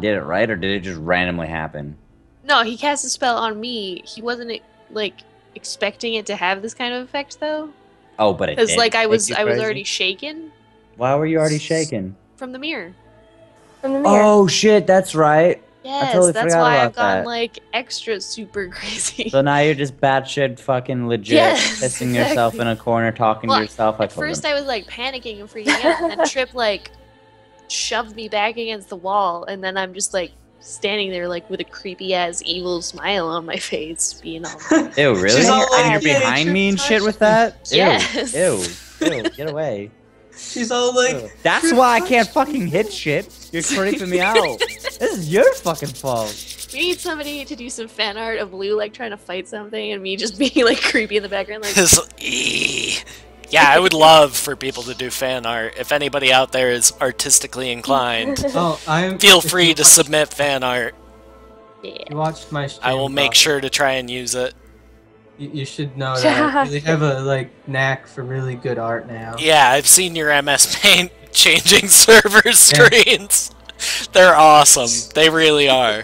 did it right, or did it just randomly happen? No, he cast a spell on me. He wasn't like expecting it to have this kind of effect though. Oh, but it Because did. like I Make was you I was crazy? already shaken Why were you already shaken? from the mirror. From the mirror. Oh shit, that's right. I Yes, totally that's forgot why I've about gone that. like extra super crazy. So now you're just batshit fucking legit, Yes, pissing yourself in exactly. a corner, talking to Well, yourself. at first I was like panicking and freaking out, and then Trip like shoved me back against the wall, and then I'm just like standing there like with a creepy ass evil smile on my face, being all Ew, really? She's all And like, you're "Yay, behind Trip me and shit touched with me." that? Yes. Ew, ew, get away. She's all like, Ew. That's why I can't fucking hit shit. You're creeping me out. This is your fucking fault. we need somebody to do some fan art of Blue like trying to fight something, and me just being like creepy in the background, like. Yeah, I would love for people to do fan art. If anybody out there is artistically inclined, feel free to submit fan art. Yeah. You watched my stream. I will make sure to try and use it. You should know that I really have a knack for really good art now. Yeah, I've seen your MS Paint changing server screens. They're awesome. They really are.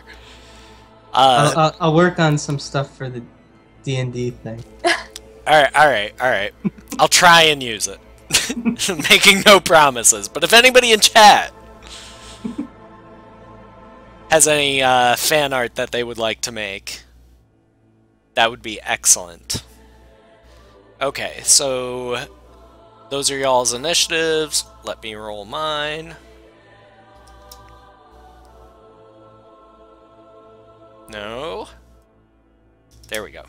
I'll work on some stuff for the D&D thing. Alright. I'll try and use it. Making no promises. But if anybody in chat has any fan art that they would like to make, that would be excellent. Okay, so those are y'all's initiatives. Let me roll mine. No. There we go.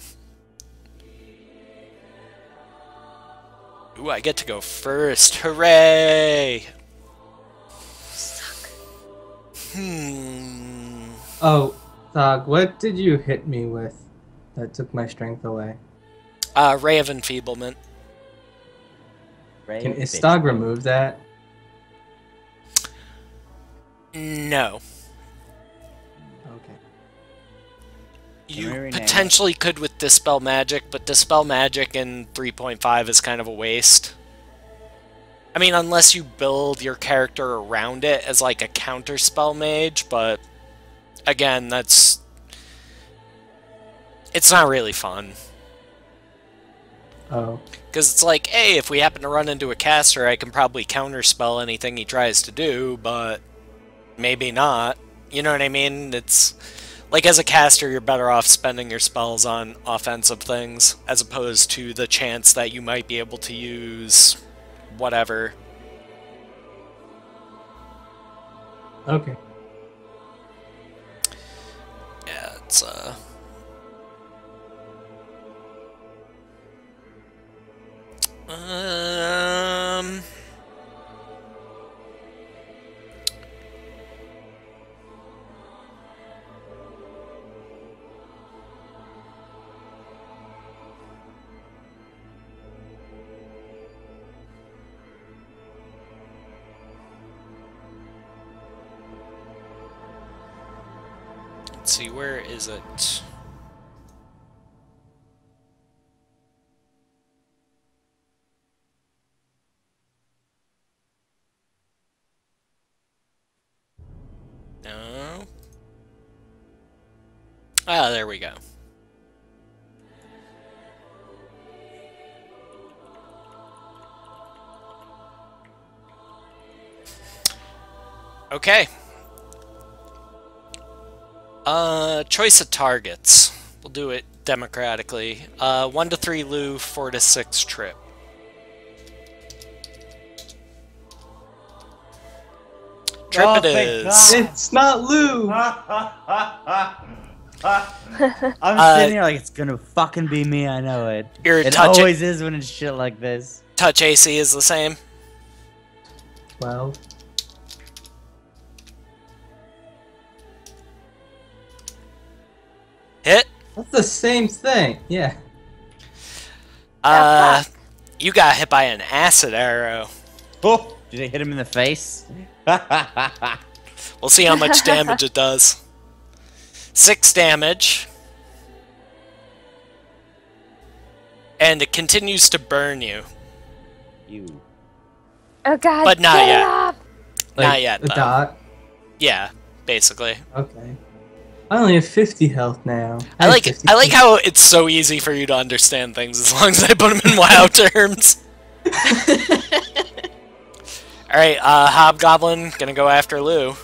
Ooh, I get to go first. Hooray! Suck. Oh, Thog, what did you hit me with that took my strength away? Ray of Enfeeblement. Can Istog remove that? No. Okay. You potentially could with Dispel Magic, but Dispel Magic in 3.5 is kind of a waste. I mean, unless you build your character around it as like a counterspell mage, but again, it's not really fun. Oh. Because it's like, hey, if we happen to run into a caster, I can probably counterspell anything he tries to do, but maybe not. You know what I mean? It's like, as a caster, you're better off spending your spells on offensive things, as opposed to the chance that you might be able to use whatever. Okay. Yeah, it's, let's see, where is it? No. Ah, there we go. Okay. Choice of targets. We'll do it democratically. 1 to 3 Lou, 4 to 6 Trip. Trip it is. It's not Lou! I'm sitting here like it's gonna fucking be me, I know it. It always is when it's shit like this. Touch AC is the same. 12. Hit. That's the same thing, yeah. You got hit by an acid arrow. Oh, did it hit him in the face? We'll see how much damage it does. 6 damage. And it continues to burn you. Oh god, but not get yet. it off! Not yet, The though. dot. Yeah, basically. Okay. I only have 50 health now. I like how it's so easy for you to understand things as long as I put them in WoW terms. Alright, Hobgoblin, gonna go after Lou.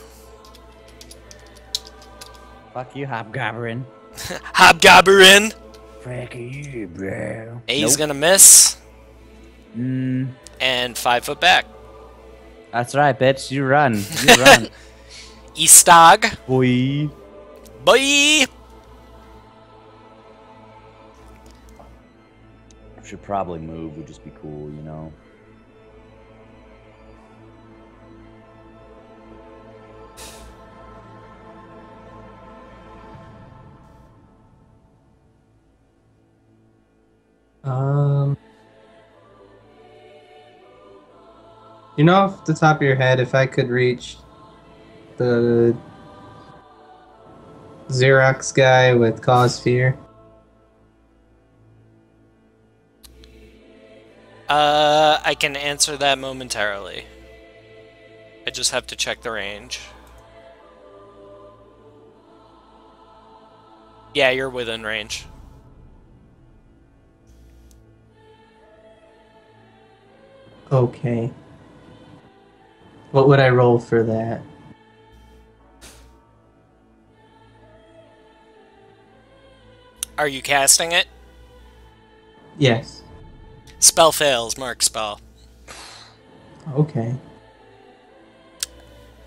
Fuck you, Hobgoblin. Hobgoblin! Fuck you, bro. A's gonna miss. And 5 foot back. That's right, bitch. You run. You run. Eastog. Boy. Boy! Should probably move. Would just be cool, you know? You know off the top of your head if I could reach the Xerox guy with Cause Fear? I can answer that momentarily. I just have to check the range. Yeah, you're within range. Okay. What would I roll for that? Are you casting it? Yes. Spell fails, mark spell. Okay.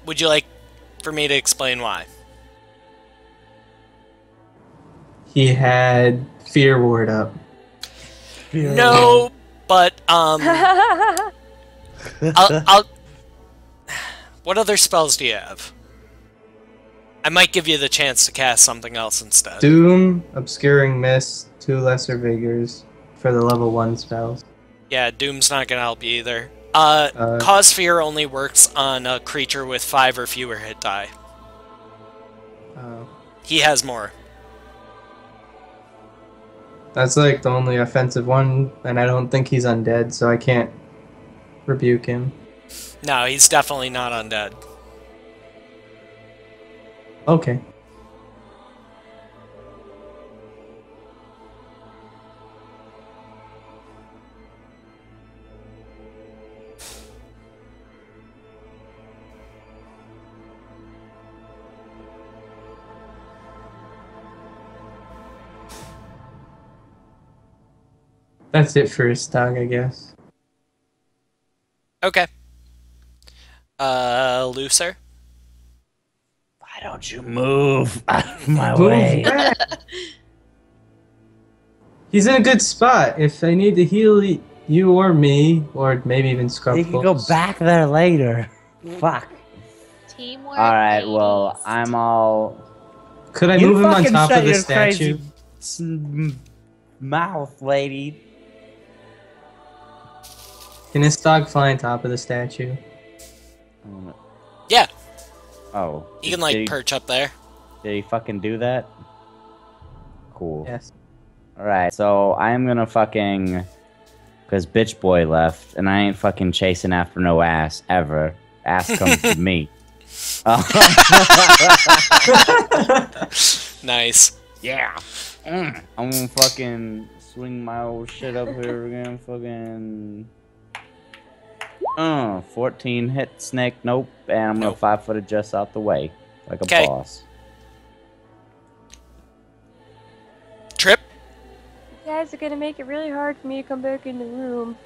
Would you like for me to explain why? He had Fear Ward up. No, but I'll what other spells do you have? I might give you the chance to cast something else instead. Doom, Obscuring Mist, 2 Lesser Vigors for the level 1 spells. Yeah, Doom's not gonna help you either. Cause Fear only works on a creature with 5 or fewer hit die. He has more. That's like the only offensive one, and I don't think he's undead, so I can't rebuke him. No, he's definitely not undead. Okay. That's it for his dog, I guess. Okay. Looser? Why don't you move out of my way? He's in a good spot. If I need to heal you or me, or maybe even Scrub You can go back there later. Fuck. Teamwork. Alright, well, I'm all... Could I move him on top of the statue? Mouth, lady. Can his dog fly on top of the statue? Yeah. Oh. You can, like, perch up there. Did he fucking do that? Cool. Yes. Alright, so I'm gonna fucking... Because bitch boy left, and I ain't fucking chasing after no ass, ever. Ass comes to me. Nice. Yeah. I'm gonna fucking swing my old shit up here again. Fucking... 14 hit snake, nope. And I'm gonna 5-foot adjust out the way. Like a boss. Trip? You guys are gonna make it really hard for me to come back in the room.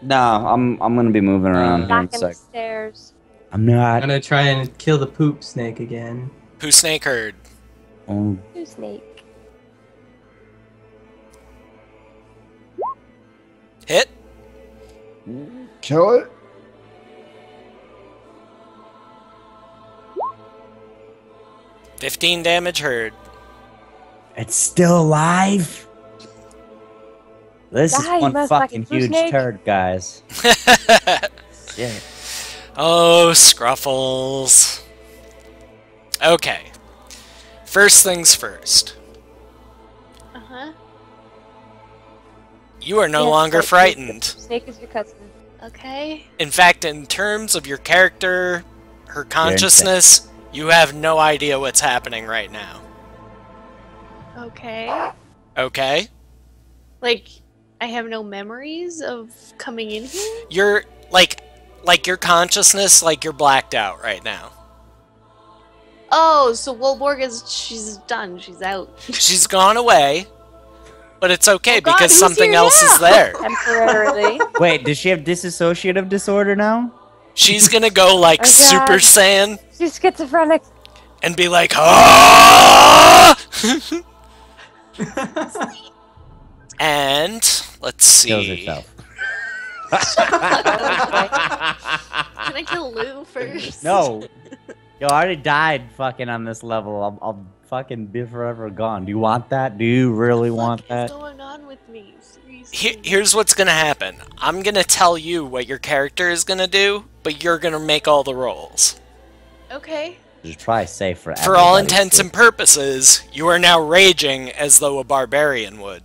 No, I'm gonna be moving around here in a Back in the sec. stairs. I'm not. I'm gonna try and kill the poop snake again. Who snake herd? Who's snake? Hit? Kill it. $15 damage herd. It's still alive? This is Die, one fucking huge snake. turd, guys. Shit. Oh, Scruffles. Okay. First things first. Uh-huh. You are no Yes, longer like, frightened. Snake is your cousin. Okay. In fact, in terms of your character, her consciousness, You have no idea what's happening right now. Okay. Okay? Like, I have no memories of coming in here? You're, like your consciousness, like you're blacked out right now. Oh, so Wolborg she's done. She's out. She's gone away, but it's okay Oh God, because who's something here else is now? there. Temporarily. Wait, does she have dissociative disorder now? She's gonna go like Oh, Super God. Saiyan She's schizophrenic. and be like, ah! And let's Kills see. herself. Can I kill Lou first? No. Yo, I already died fucking on this level. I'll fucking be forever gone. Do you want that? Do you really want What's that? going on with me? Seriously. Here's what's gonna happen. I'm gonna tell you what your character is gonna do, but you're gonna make all the rolls. Okay. Just try safe for For all everybody, intents too. and purposes, you are now raging as though a barbarian would.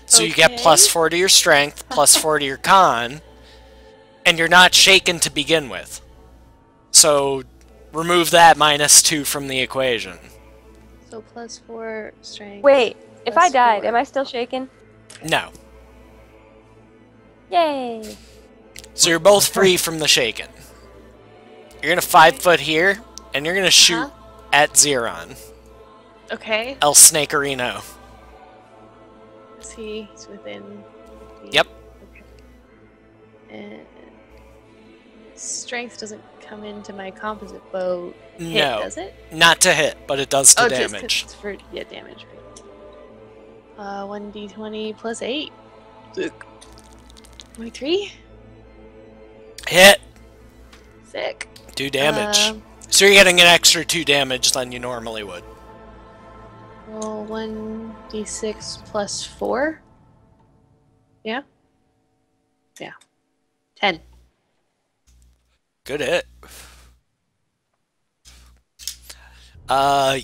So you get Okay. +4 to your strength, +4 to your con, and you're not shaken to begin with. So remove that -2 from the equation. So +4 strength. Wait, if I Plus died, 4. am I still shaken? No. Yay! So you're both free from the shaken. You're gonna 5-foot here, and you're gonna shoot Uh-huh. at Xeron, Okay. El Snakerino. Is he's within? Yep. Okay. And strength doesn't come into my composite bow hit, No, does it? not to hit, but it does to Just 'cause damage. it's for damage. Right. 1d20 plus 8. 23. Hit! Sick. 2 damage. Um, So you're getting an extra 2 damage than you normally would. Roll 1d6 plus 4. Yeah? Yeah. 10. Good hit.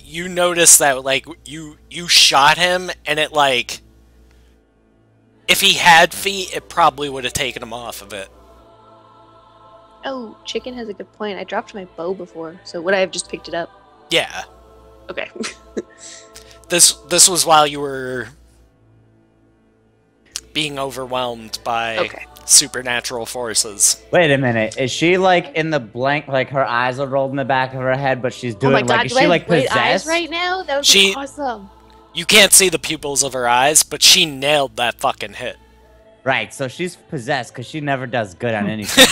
You notice that, like, you shot him, and it, like... If he had feet, it probably would have taken him off of it. Oh, Chicken has a good point. I dropped my bow before, so would I have just picked it up? Yeah. Okay. This was while you were... being overwhelmed by Okay. supernatural forces. Wait a minute. Is she like in the blank, like her eyes are rolled in the back of her head, but she's Oh doing my god, like, is do I she have like white eyes possessed? right now? That would She- be awesome. You can't see the pupils of her eyes, but she nailed that fucking hit. Right, so she's possessed because she never does good on anything.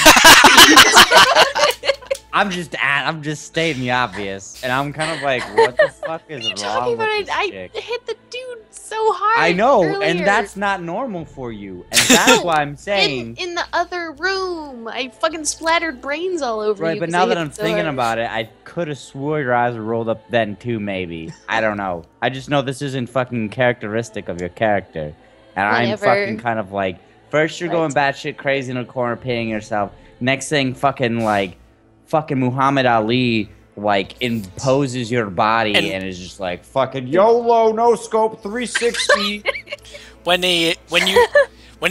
I'm just stating the obvious, and I'm kind of like, what the fuck is What are you wrong talking with about? this I chick? hit the dude so hard. I know, earlier. and that's not normal for you, and that's why I'm saying. in the other room. I fucking splattered brains all over you. Right, but 'cause now I that hit I'm so thinking hard. about it, I could have swore your eyes were rolled up then too, maybe. I don't know. I just know this isn't fucking characteristic of your character. And I'm Whatever. fucking kind of like, first you're going batshit crazy in a corner peeing yourself. Next thing, fucking Muhammad Ali, like, imposes your body and is just like, fucking YOLO, no scope, 360. When he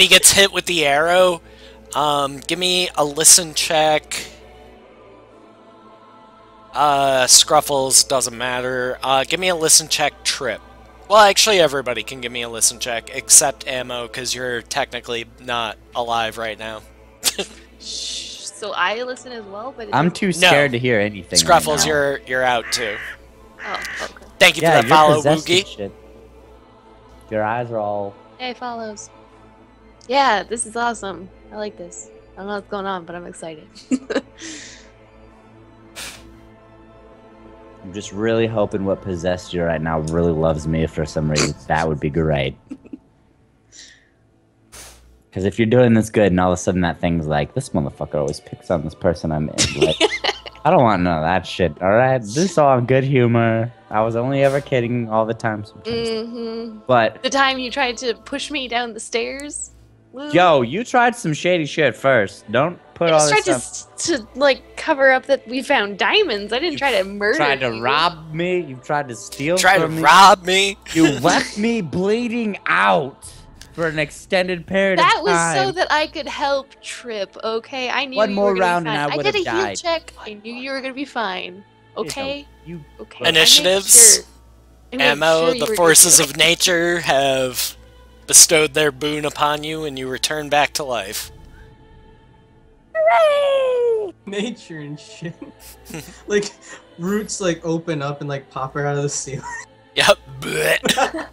gets hit with the arrow, give me a listen check. Scruffles doesn't matter. Give me a listen check, Trip. Well, actually, everybody can give me a listen check except Ammo, because you're technically not alive right now. So I listen as well, but it I'm doesn't- too scared to hear anything. Scruffles, right now. you're out too. Oh, okay. Thank you Yeah, for that you're follow, possessed and Woogie. shit. Your eyes are all. Hey, follows. Yeah, this is awesome. I like this. I don't know what's going on, but I'm excited. I'm just really hoping what possessed you right now really loves me for some reason. That would be great. Because if you're doing this good and all of a sudden that thing's like, this motherfucker always picks on this person I'm in. Like, I don't want none of that shit, alright? This is all in good humor. I was only ever kidding all the time sometimes. Mm-hmm. But, The time you tried to push me down the stairs. Lou, yo, you tried some shady shit first. Don't put I all just this tried stuff. to like cover up that we found diamonds. I didn't try to murder. Tried to you. rob me. You tried to steal Try to from me. rob me. You left me bleeding out. for an extended period That of was time. so that I could help Trip, okay? I knew One you more were gonna round be and fine. I I would've did a heal died. check. I knew you were gonna be fine. Okay? You Okay. Initiatives. I made Ammo, sure you the were gonna forces do of it. nature have bestowed their boon upon you, and you return back to life. Hooray! Nature and shit. Like roots like open up and like pop her out of the ceiling. Yep. Blech.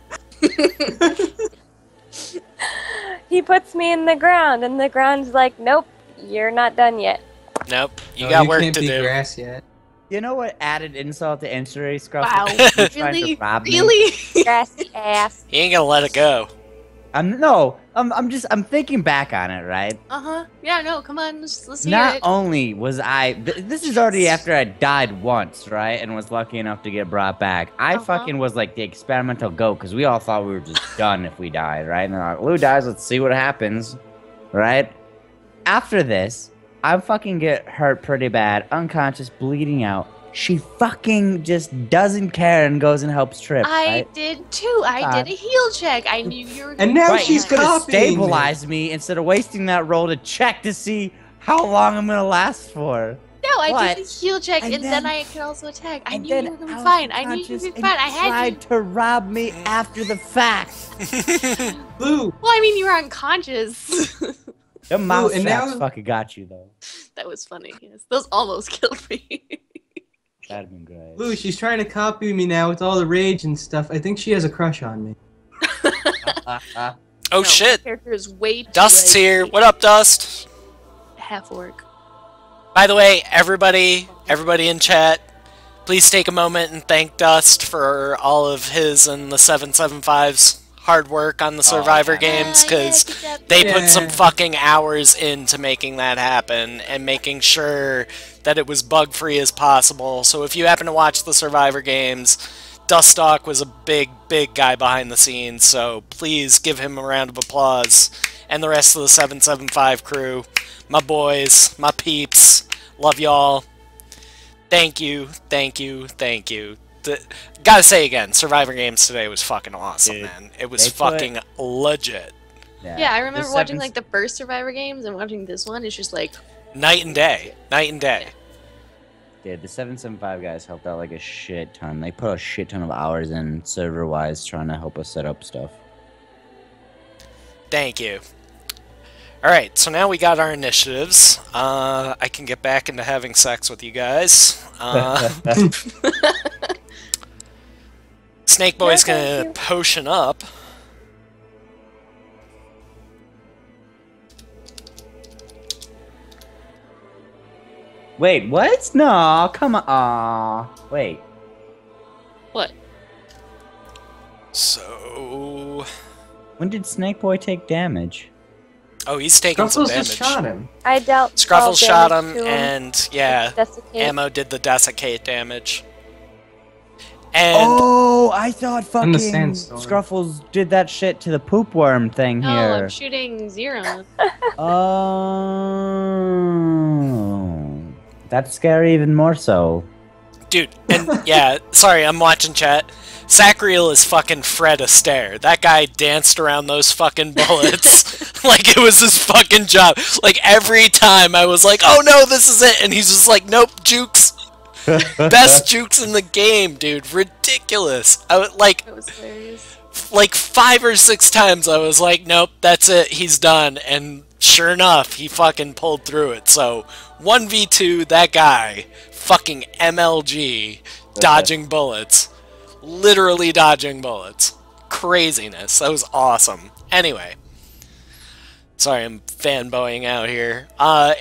He puts me in the ground, and the ground's like, nope, you're not done yet. Nope. You No, got work can't to be do. grass yet. You know what added insult to injury, Scruff? Wow. You trying Really? to rob me? Really? Grassy ass. He ain't gonna let it go. I'm thinking back on it, right? Uh-huh. Yeah, no, come on, let's hear Not it. only was this is already after I died once, right? And was lucky enough to get brought back. I fucking was like the experimental goat because we all thought we were just done if we died, right? And they're like, Lou dies, let's see what happens, right? After this, I fucking get hurt pretty bad, unconscious, bleeding out. She fucking just doesn't care and goes and helps Trip, I right? did too. I did a heal check. I knew you were gonna And now Right, she's he's gonna copying stabilize me instead of wasting that roll to check to see how long I'm gonna last for. No, I What? did a heal check, And and then- then I could also attack. I And knew then you were gonna be was fine. I knew you unconscious would be and fine. I had tried you. to rob me after the fact. Blue. Well, I mean, you were unconscious. The mouse and traps now- fucking got you though. That was funny. Yes, those almost killed me. That'd been great. Blue, she's trying to copy me now with all the rage and stuff. I think she has a crush on me. Oh No, shit! My character is way too Dust's like, here. What up, Dust? half orc. By the way, everybody in chat, please take a moment and thank Dust for all of his and the 775's hard work on the Survivor games, because they put some Yeah. fucking hours into making that happen and making sure that it was bug-free as possible. So if you happen to watch the Survivor games, Duststock was a big guy behind the scenes, so please give him a round of applause. And the rest of the 775 crew, my boys, my peeps, love y'all. Thank you. Gotta say again, Survivor Games today was fucking awesome, Dude, man. It was they put- fucking legit. Yeah, I remember The watching seven- like the first Survivor games and watching this one. It's just like, Night and day. Dude, the 775 guys helped out like a shit ton. They put a shit ton of hours in server-wise trying to help us set up stuff. Thank you. Alright, so now we got our initiatives. I can get back into having sex with you guys. Snake Boy's No, thank gonna you. potion up. Wait, what? No, come on. Aw. Wait. what? So... When did Snake Boy take damage? Oh, he's taking some Scruffles damage. just shot him. I dealt Scruffles 12 shot damage him, to and yeah, Desiccate. Ammo did the desiccate damage. And Oh, I thought In fucking the sandstorm. Scruffles did that shit to the poop worm thing No, here. I'm shooting Zero. Oh, that's scary even more so. dude, and yeah, sorry, I'm watching chat. Sacriel is fucking Fred Astaire. That guy danced around those fucking bullets like it was his fucking job. Like every time I was like, oh no, this is it, and he's just like, nope, jukes. Best jukes in the game, dude. Ridiculous. I would like That was hilarious. 5 or 6 times I was like, nope, that's it, he's done. And sure enough, he fucking pulled through it. So 1v2, that guy, fucking MLG, dodging bullets. Literally dodging bullets. Craziness. That was awesome. Anyway. Sorry, I'm fanboying out here.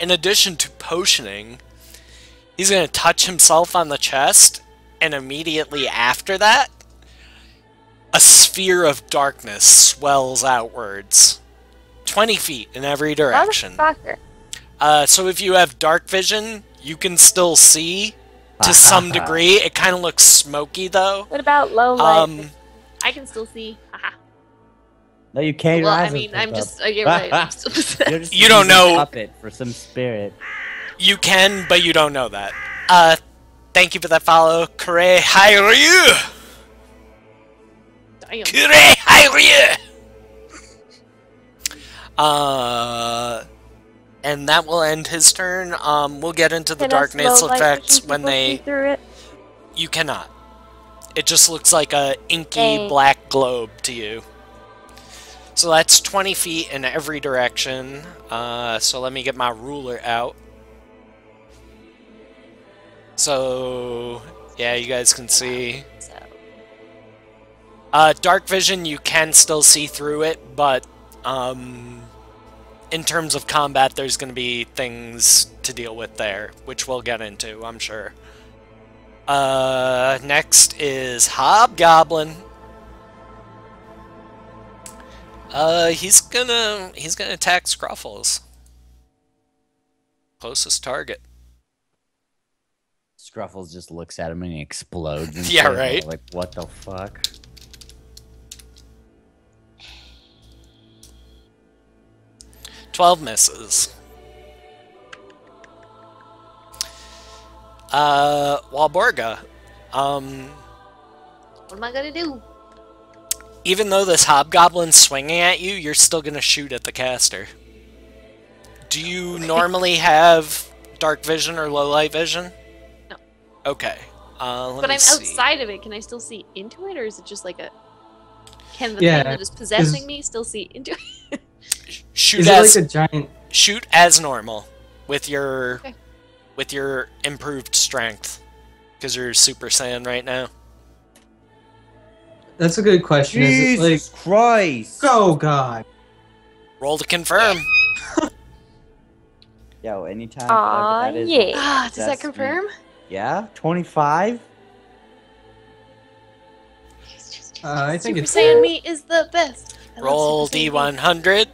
In addition to potioning, he's going to touch himself on the chest, and immediately after that, a sphere of darkness swells outwards. 20 feet in every direction. Motherfucker. So if you have dark vision, you can still see to some degree. It kind of looks smoky, though. What about low light? I can still see. Haha. No, you can't. Well, your I eyes are mean, I'm fucked just. up. You're right. I'm still You're just You don't using a know- puppet for some spirit. You can, but you don't know that. Thank you for that follow. Kure Hairyu! Damn. Kure Hairyu! And that will end his turn. We'll get into the Can darkness us low light effects vision when people see they... through it? You cannot. It just looks like a inky Dang. black globe to you. So that's 20 feet in every direction. So let me get my ruler out. So, yeah, you guys can see. So, Dark vision, you can still see through it, but in terms of combat, there's going to be things to deal with there, which we'll get into, I'm sure. Next is Hobgoblin. He's gonna attack Scruffles. Closest target. Scruffles just looks at him and he explodes. And Yeah, shit. right. Like, what the fuck? Misses. Walborga. what am I gonna do? Even though this hobgoblin's swinging at you, you're still gonna shoot at the caster. Do you normally have dark vision or low light vision? No. Okay. Let But me I'm see. outside of it. Can I still see into it, or is it just like a? Can the Yeah, thing that is possessing me still see into it? Shoot Is as it like a giant? shoot as normal with your Okay. improved strength, because you're Super Saiyan right now. That's a good question. Is it like? Jesus Christ! Oh God. Roll to confirm. Yo, anytime. Aw, whatever that is, yeah. Ah, does that that's me. confirm? Yeah, 25. I think Super it's. Saiyan me is the best. I love Roll Super Saiyan me. D100.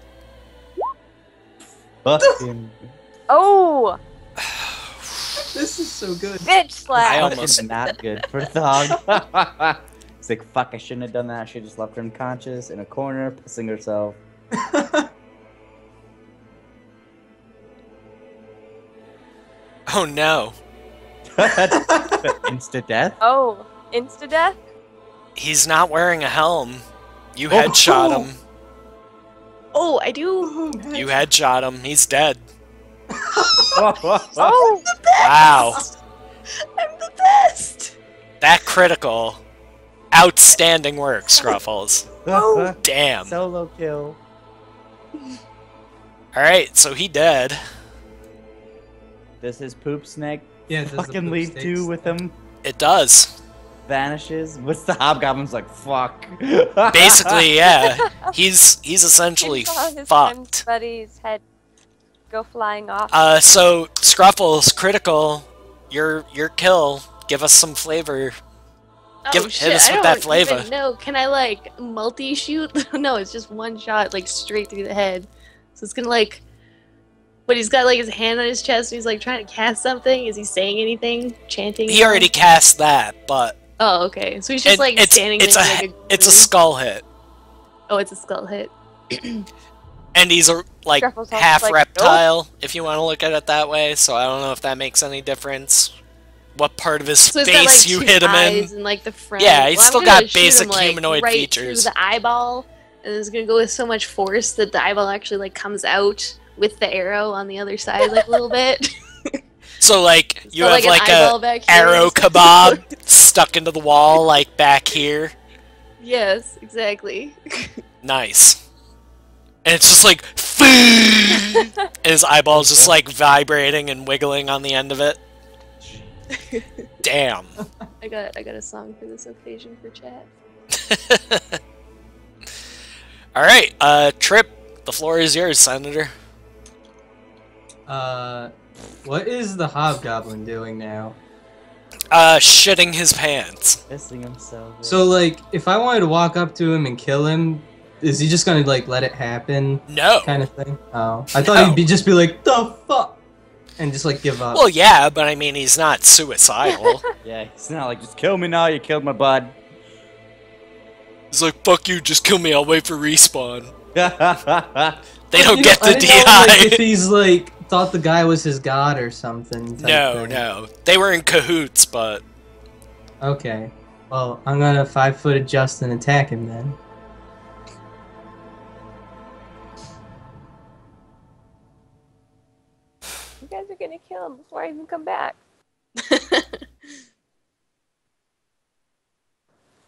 Fucking Oh, This is so good. bitch slap. I almost- not good for the dog. It's like, fuck, I shouldn't have done that. I should have just left her unconscious in a corner, pissing herself. Oh no. Instant death? Oh, insta death. He's not wearing a helm. You headshot him. Oh, I do. You headshot him. He's dead. Oh, Wow. I'm the best. That critical. Outstanding work, Scruffles. Damn. Solo kill. Alright, so he dead. Does his poop snake Yeah, does the fucking poop leave snake too stick? with him? It does. Vanishes? What's the hobgoblin's like, fuck. Basically, yeah. He's essentially you saw his fucked. buddy's head go flying off. So Scruffles, critical, your kill. Give us some flavor. Oh Hit shit! us I with don't that flavor. even know. Can I like multi-shoot? No, it's just one shot, like straight through the head. So it's gonna like. But he's got like his hand on his chest. And he's like trying to cast something. Is he saying anything? Chanting? He already cast that, but Oh, okay. So he's just like standing it's there. a like it's a glue. skull hit, Oh, it's a skull hit. and he's a like Scruffles also half like, reptile, if you want to look at it that way. So I don't know if that makes any difference. What part of his So it's face got like you two hit him eyes in? and like the front. Yeah, he's Well, I'm still gonna got shoot basic him, like, humanoid right features. Through the eyeball, and it's gonna go with so much force that the eyeball actually like comes out with the arrow on the other side, like a little bit. So like you So, have an like eyeball a back here. arrow kebab stuck into the wall, like back here. Yes, exactly. Nice. And it's just like, and his eyeball's just like vibrating and wiggling on the end of it. Damn. I got a song for this occasion for chat. All right, Trip, the floor is yours, Senator. What is the hobgoblin doing now? Shitting his pants. Pissing himself. So like, if I wanted to walk up to him and kill him, is he just gonna like let it happen, No. kind of thing? Oh, I thought No. he'd just be like, the fuck, and just like give up. Well, yeah, but I mean, he's not suicidal. Yeah, it's not like, just kill me now, you killed my bud. He's like, fuck you, just kill me, I'll wait for respawn. They You don't know, get I the didn't know, like, if DI. he's like thought the guy was his god or something. type No, thing. no. They were in cahoots, but Okay. Well, I'm gonna 5-foot adjust and attack him then. before I even come back.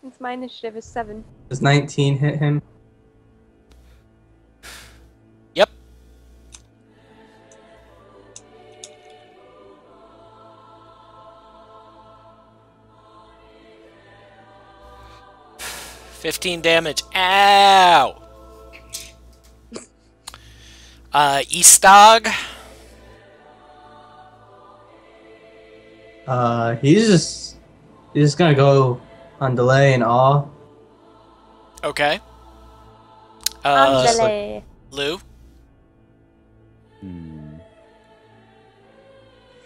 Since my initiative is 7. Does 19 hit him? Yep. $15 damage. Ow! Eastog. He's just gonna go on delay and awe. Okay. Angele. Lou. 5,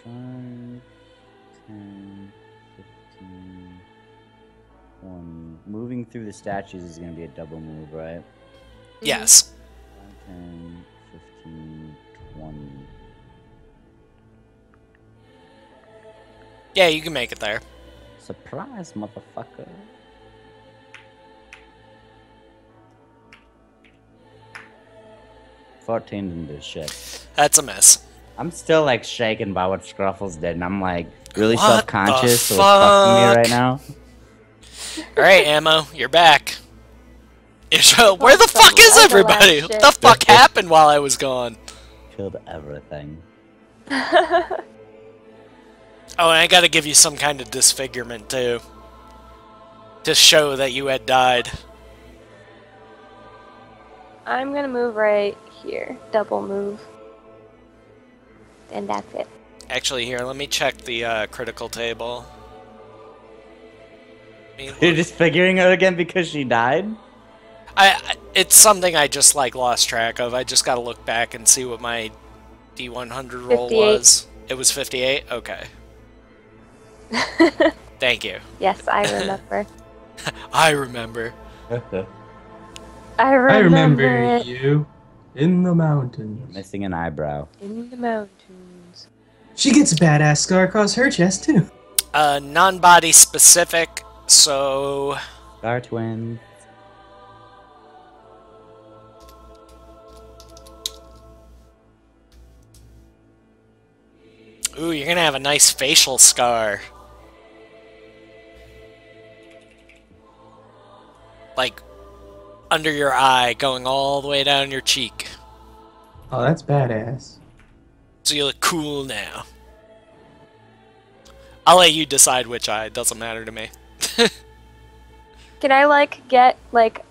10, 15, 20. Moving through the statues is going to be a double move, right? Yes. 5, 10, 15, 20. Yeah, you can make it there. Surprise, motherfucker. $14 didn't do shit. That's a miss. I'm still like shaken by what Scruffles did, and I'm like really What self-conscious, the so it's fucking me fuck? right now. Alright, Ammo, you're back. Where the Some fuck is overlap everybody? shit. What the fuck happened while I was gone? Killed everything. Oh, and I gotta give you some kind of disfigurement, too. To show that you had died. I'm gonna move right here. Double move. And that's it. Actually, here, let me check the critical table. You're just figuring her again because she died? It's something I just, like, lost track of. I just gotta look back and see what my D100 roll 58. was. It was 58? Okay. Thank you. Yes, I remember. I remember. I I remember it. you in the mountains. Missing an eyebrow. In the mountains. She gets a badass scar across her chest too. Non-body specific, so... Star twin. Ooh, you're gonna have a nice facial scar. Like, under your eye, going all the way down your cheek. Oh, that's badass. So you look cool now. I'll let you decide which eye, it doesn't matter to me. Can I, like, get, like,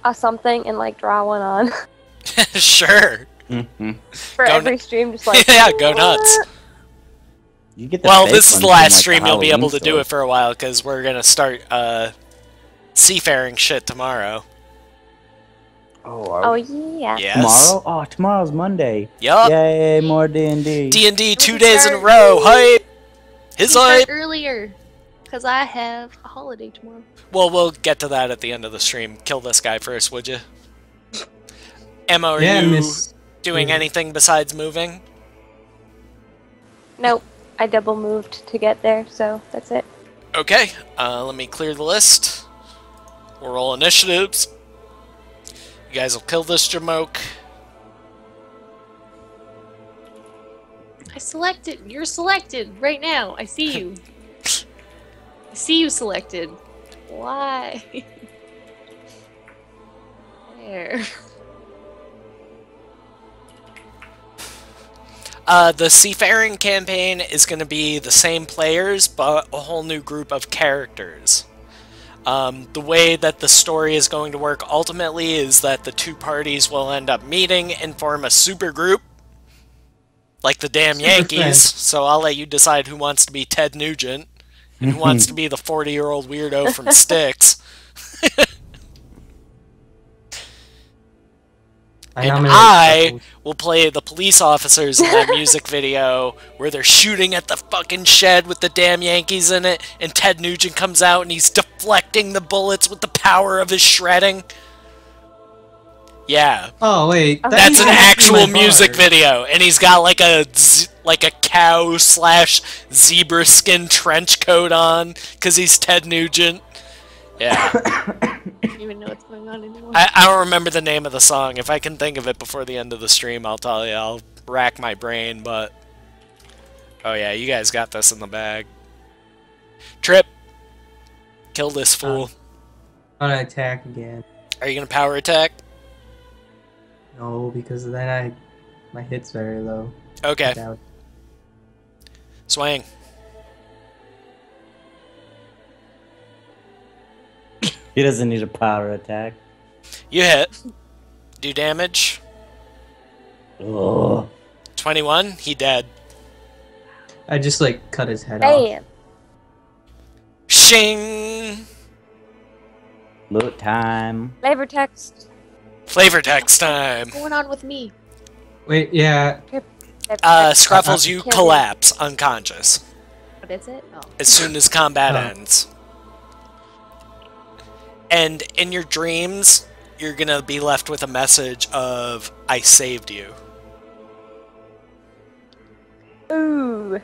a something and, like, draw one on? Sure. For Go every stream, just like... Yeah, go nuts. You get the Well, fake this is ones the from, last like, stream the you'll be Halloween able to do store. it for a while, because we're gonna start, seafaring shit tomorrow. Oh, yeah. Yes. Tomorrow? Oh, tomorrow's Monday. Yup. Yay, more D&D. D&D 2 We days in a start- row. Hype! His Start hype! earlier, because I have a holiday tomorrow. Well, we'll get to that at the end of the stream. Kill this guy first, would you? Emma, are Yeah, you Miss. doing anything besides moving? Nope. I double moved to get there, so that's it. Okay, let me clear the list. We'll roll initiatives. You guys will kill this Jamoke. I selected. You're selected right now. I see you. I see you selected. Why? There. The Seafaring campaign is going to be the same players, but a whole new group of characters. The way that the story is going to work ultimately is that the two parties will end up meeting and form a super group, like the damn Super Yankees. friends. So I'll let you decide who wants to be Ted Nugent and who wants to be the 40-year-old weirdo from Styx. And nominate I Chuckles. will play the police officers in that music video where they're shooting at the fucking shed with the damn Yankees in it, and Ted Nugent comes out and he's deflecting the bullets with the power of his shredding. Yeah, Oh wait, that's an used to be actual my music bar. video, and he's got like a cow / zebra skin trench coat on because he's Ted Nugent. Yeah. I don't even know what's going on anymore. I don't remember the name of the song. If I can think of it before the end of the stream, I'll tell you. I'll rack my brain, but Oh yeah, you guys got this in the bag. Trip. Kill this fool. I'm gonna attack again. Are you gonna power attack? No, because then my hit's very low. Okay. Without- Swing. He doesn't need a power attack. You hit. Do damage. Oh. 21. He dead. I just like cut his head off. Damn. Shing. Loot time. Flavor text. Flavor text time. What's going on with me? Wait, yeah. Scruffles, you Kill me. collapse unconscious What is it? Oh. as soon as combat Oh. ends. And in your dreams, you're gonna be left with a message of, I saved you. Ooh.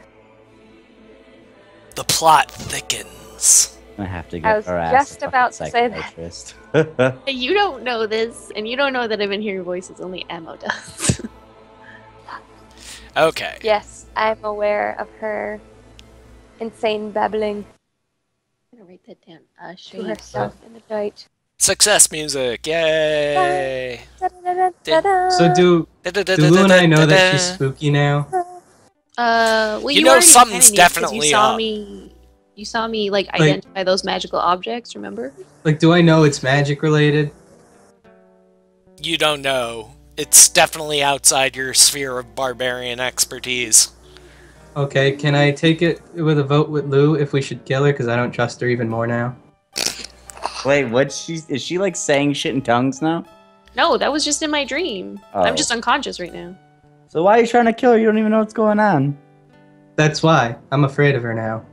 The plot thickens. I have to I get was her ass just a about to fucking say that. psychiatrist. Hey, you don't know this, and you don't know that I've been hearing voices. Only Ammo does. Okay. Yes, I'm aware of her insane babbling I'm gonna write that down. to Shade. herself in the night. Success music, yay! Da-da-da-da-da. So do Lou and I know that she's spooky now? Well, You you know already something's kinda knew 'cause definitely you saw up. me. You saw me like identify those magical objects. Remember? Like, do I know it's magic related? You don't know. It's definitely outside your sphere of barbarian expertise. Okay, can I take it with a vote with Lou if we should kill her? Because I don't trust her even more now. Wait, is she like saying shit in tongues now? No, that was just in my dream. Oh. I'm just unconscious right now. So why are you trying to kill her? You don't even know what's going on. That's why. I'm afraid of her now.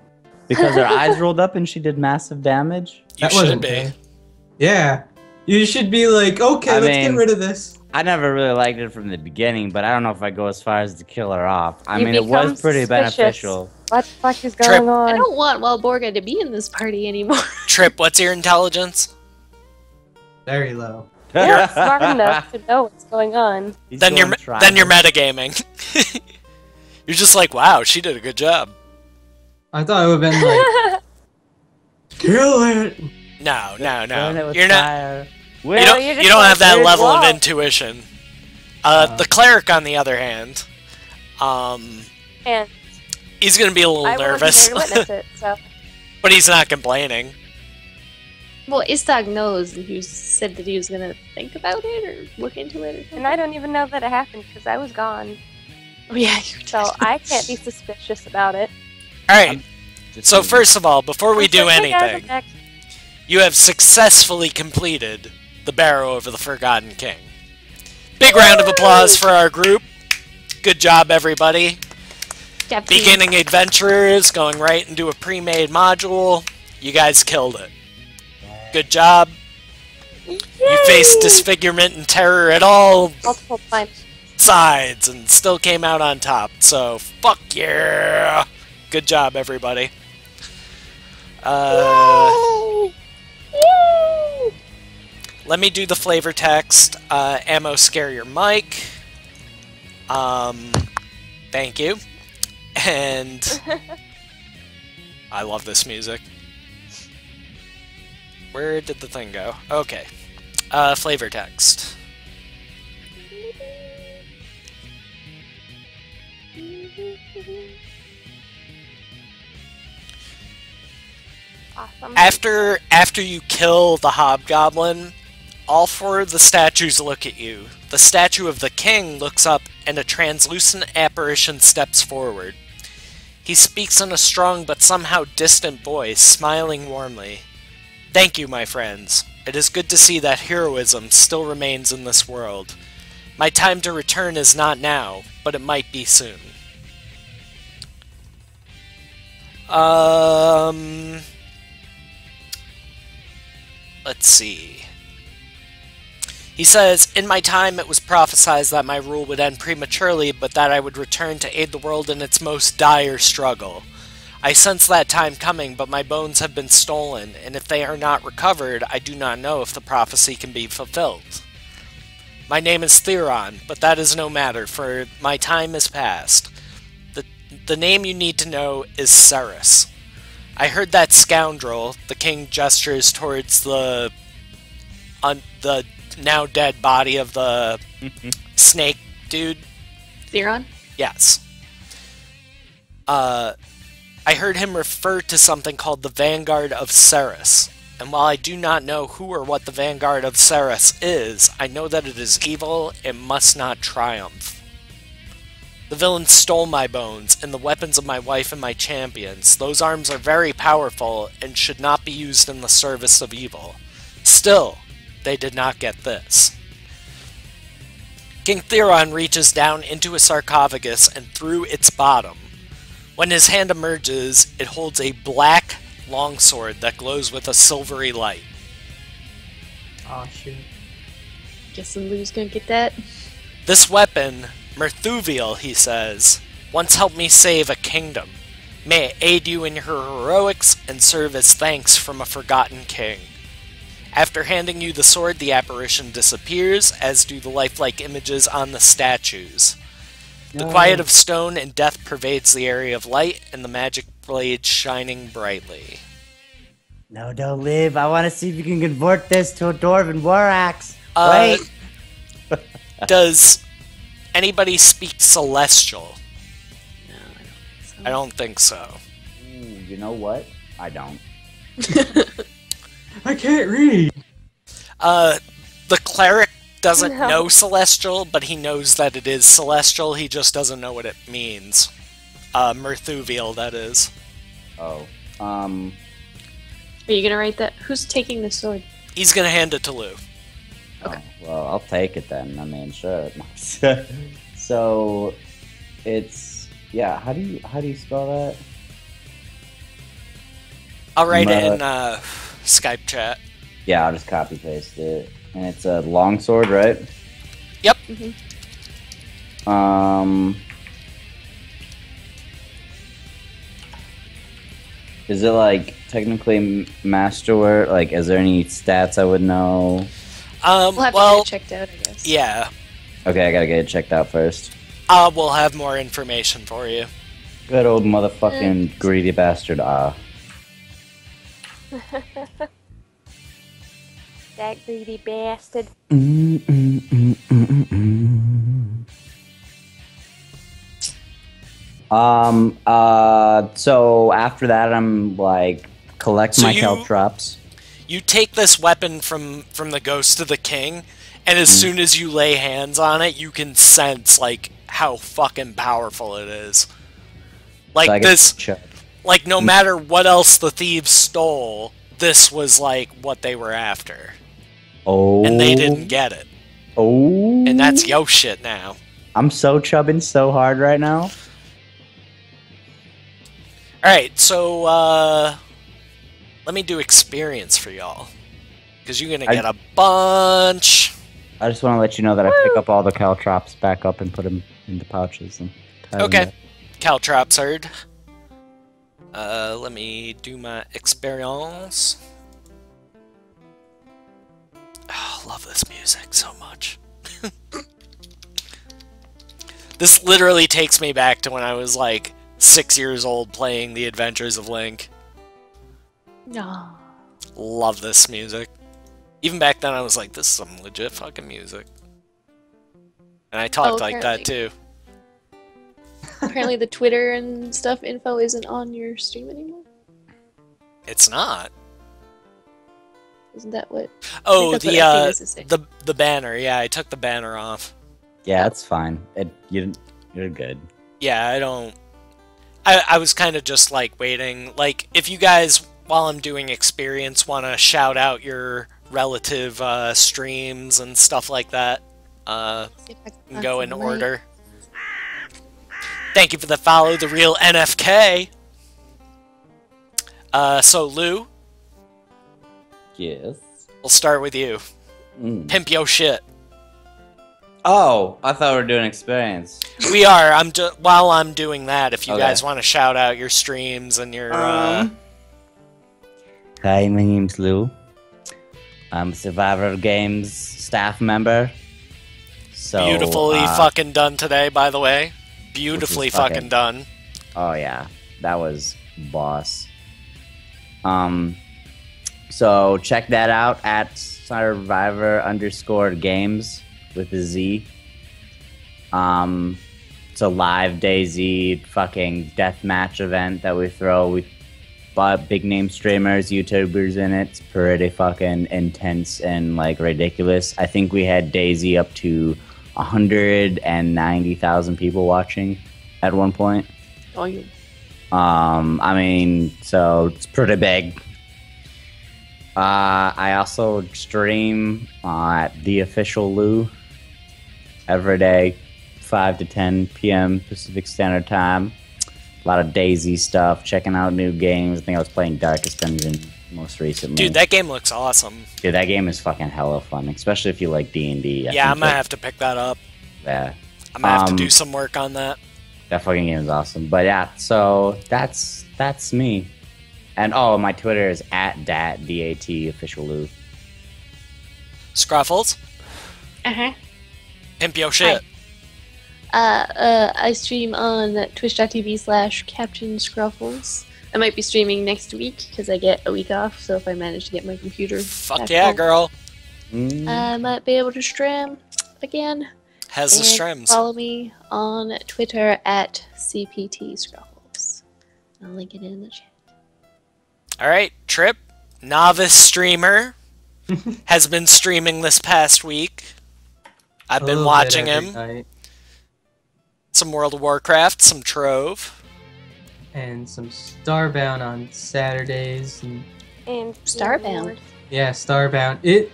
Because her eyes rolled up and she did massive damage? You That should wasn't be. me. Yeah. You should be like, okay, I let's mean- get rid of this. I never really liked it from the beginning, but I don't know if I go as far as to kill her off. I You mean, it become was pretty suspicious. beneficial. What the fuck is Trip. going I on? don't want Walborga to be in this party anymore. Trip, what's your intelligence? Very low. You're not smart enough to know what's going on. He's Then you're going then you're tribal. metagaming. You're just like, wow, she did a good job. I thought it would have been like, kill it. No, no, Burn it no. with You're not. fire. You Well, don't. you're You just don't like, have that "Here's level of wall." intuition. The cleric, on the other hand, And he's gonna be a little I wasn't nervous, there to witness it, so but he's not complaining. Well, Istag knows, and he said that he was gonna think about it or look into it or something. and I don't even know that it happened because I was gone. Oh yeah, you So I can't be suspicious about it. All right. Just So kidding. first of all, before we I'm do like, "Hey, guys, anything, I'm back." you have successfully completed the Barrow of the Forgotten King. Big round of applause for our group. Good job, everybody. Definitely. Beginning adventurers going right into a pre-made module. You guys killed it. Good job. You faced disfigurement and terror at all Multiple times. sides and still came out on top. So, fuck yeah. Good job, everybody. Yay! Yay! Let me do the flavor text. Ammo, scare your mic. Thank you. And I love this music. Where did the thing go? Okay. Flavor text. Awesome. After you kill the hobgoblin, all four of the statues look at you. The statue of the king looks up, and a translucent apparition steps forward. He speaks in a strong but somehow distant voice, smiling warmly. Thank you, my friends. It is good to see that heroism still remains in this world. My time to return is not now, but it might be soon. Let's see. He says, in my time it was prophesied that my rule would end prematurely, but that I would return to aid the world in its most dire struggle. I sense that time coming, but my bones have been stolen, and if they are not recovered, I do not know if the prophecy can be fulfilled. My name is Theron, but that is no matter, for my time is past. the name you need to know is Ceres. I heard that scoundrel, the king gestures towards the now dead body of the snake dude. Theron? Yes. I heard him refer to something called the Vanguard of Ceres. And while I do not know who or what the Vanguard of Ceres is, I know that it is evil and must not triumph. The villain stole my bones and the weapons of my wife and my champions. Those arms are very powerful and should not be used in the service of evil. Still, they did not get this. King Theron reaches down into a sarcophagus and through its bottom. When his hand emerges, it holds a black longsword that glows with a silvery light. Oh shoot. Guessing Lou's gonna get that. This weapon, Merthuviel, he says, once helped me save a kingdom. May it aid you in your heroics and serve as thanks from a forgotten king. After handing you the sword, the apparition disappears, as do the lifelike images on the statues. The quiet of stone and death pervades the area of light, and the magic blade shining brightly. No, don't leave. I want to see if you can convert this to a dwarven war axe. Uh, Wait. Does anybody speak Celestial? No, I don't think so. I don't think so. You know what? I don't. I can't read. The cleric doesn't No. know Celestial, but he knows that it is Celestial. He just doesn't know what it means. Merthuviel, that is. Oh. Are you gonna write that? Who's taking the sword? He's gonna hand it to Lou. Okay. Oh, well, I'll take it then. I mean, sure. So, it's yeah. How do you spell that? I'll write it in Skype chat. Yeah, I'll just copy paste it, and it's a longsword, right? Yep. Is it like technically masterwork? Like, is there any stats I would know? We'll have to get it checked out, I guess. Yeah. Okay, I gotta get it checked out first. We'll have more information for you. Good old motherfucking greedy bastard. That greedy bastard. So after that, I'm like collect my caltrops. You take this weapon from the ghost of the king, and as soon as you lay hands on it, you can sense like how fucking powerful it is. Like So this, like no matter what else the thieves stole, this was like what they were after. Oh. And they didn't get it. Oh. And that's yo shit now. I'm so chubbing so hard right now. Alright, so, let me do experience for y'all. Because you're gonna get a bunch. I just want to let you know that I pick up all the caltrops back up and put them in the pouches. And tie them Okay. back. Caltrops heard. Let me do my experience. Oh, I love this music so much. This literally takes me back to when I was like 6 years old playing The Adventures of Link. No. Love this music. Even back then I was like, this is some legit fucking music. And I talked like that too. Apparently the Twitter and stuff info isn't on your stream anymore. It's not. Isn't that what? Oh, that's what FP is to say. the banner. Yeah, I took the banner off. Yeah, it's fine. You're good. Yeah, I don't... I was kind of just, like, waiting. Like, if you guys, while I'm doing experience, want to shout out your relative streams and stuff like that, can go in order. Thank you for the follow, the real NFK. So, Lou? Yes. We'll start with you. Pimp yo shit. Oh, I thought we were doing experience. We are. While I'm doing that, if you Okay. guys want to shout out your streams and your... Hi, my name's Lou. I'm a Survivor Games staff member. So, Beautifully fucking done today, by the way. Beautifully fucking done. Oh yeah, that was boss. So check that out at Survivor_games with a Z. It's a live DayZ fucking deathmatch event that we throw. We bought big name streamers, YouTubers in it. It's pretty fucking intense and like ridiculous. I think we had DayZ up to 190,000 people watching at one point. Oh, you. I mean, so it's pretty big. I also stream at the official Lou every day, 5 to 10 p.m. Pacific Standard Time. A lot of DayZ stuff, checking out new games. I think I was playing Darkest Dungeon most recently. Dude, that game looks awesome. Dude, that game is fucking hella fun, especially if you like D&D. Yeah, I'm gonna have to pick that up. Yeah. I'm gonna have to do some work on that. That fucking game is awesome. But yeah, so that's me. And oh, my Twitter is @dat, D-A-T, official Lou. Scruffles? Uh-huh. Pimp yo shit. I stream on twitch.tv/Captain Scruffles. I might be streaming next week because I get a week off, so if I manage to get my computer Fuck back yeah, home, girl. I might be able to stream again. Has the And streams. Follow me on Twitter @CPTScruffles. I'll link it in the chat. Alright, Trip, novice streamer, has been streaming this past week. I've been watching him. Night. Some World of Warcraft, some Trove. And some Starbound on Saturdays. And Starbound. Yeah, Starbound. It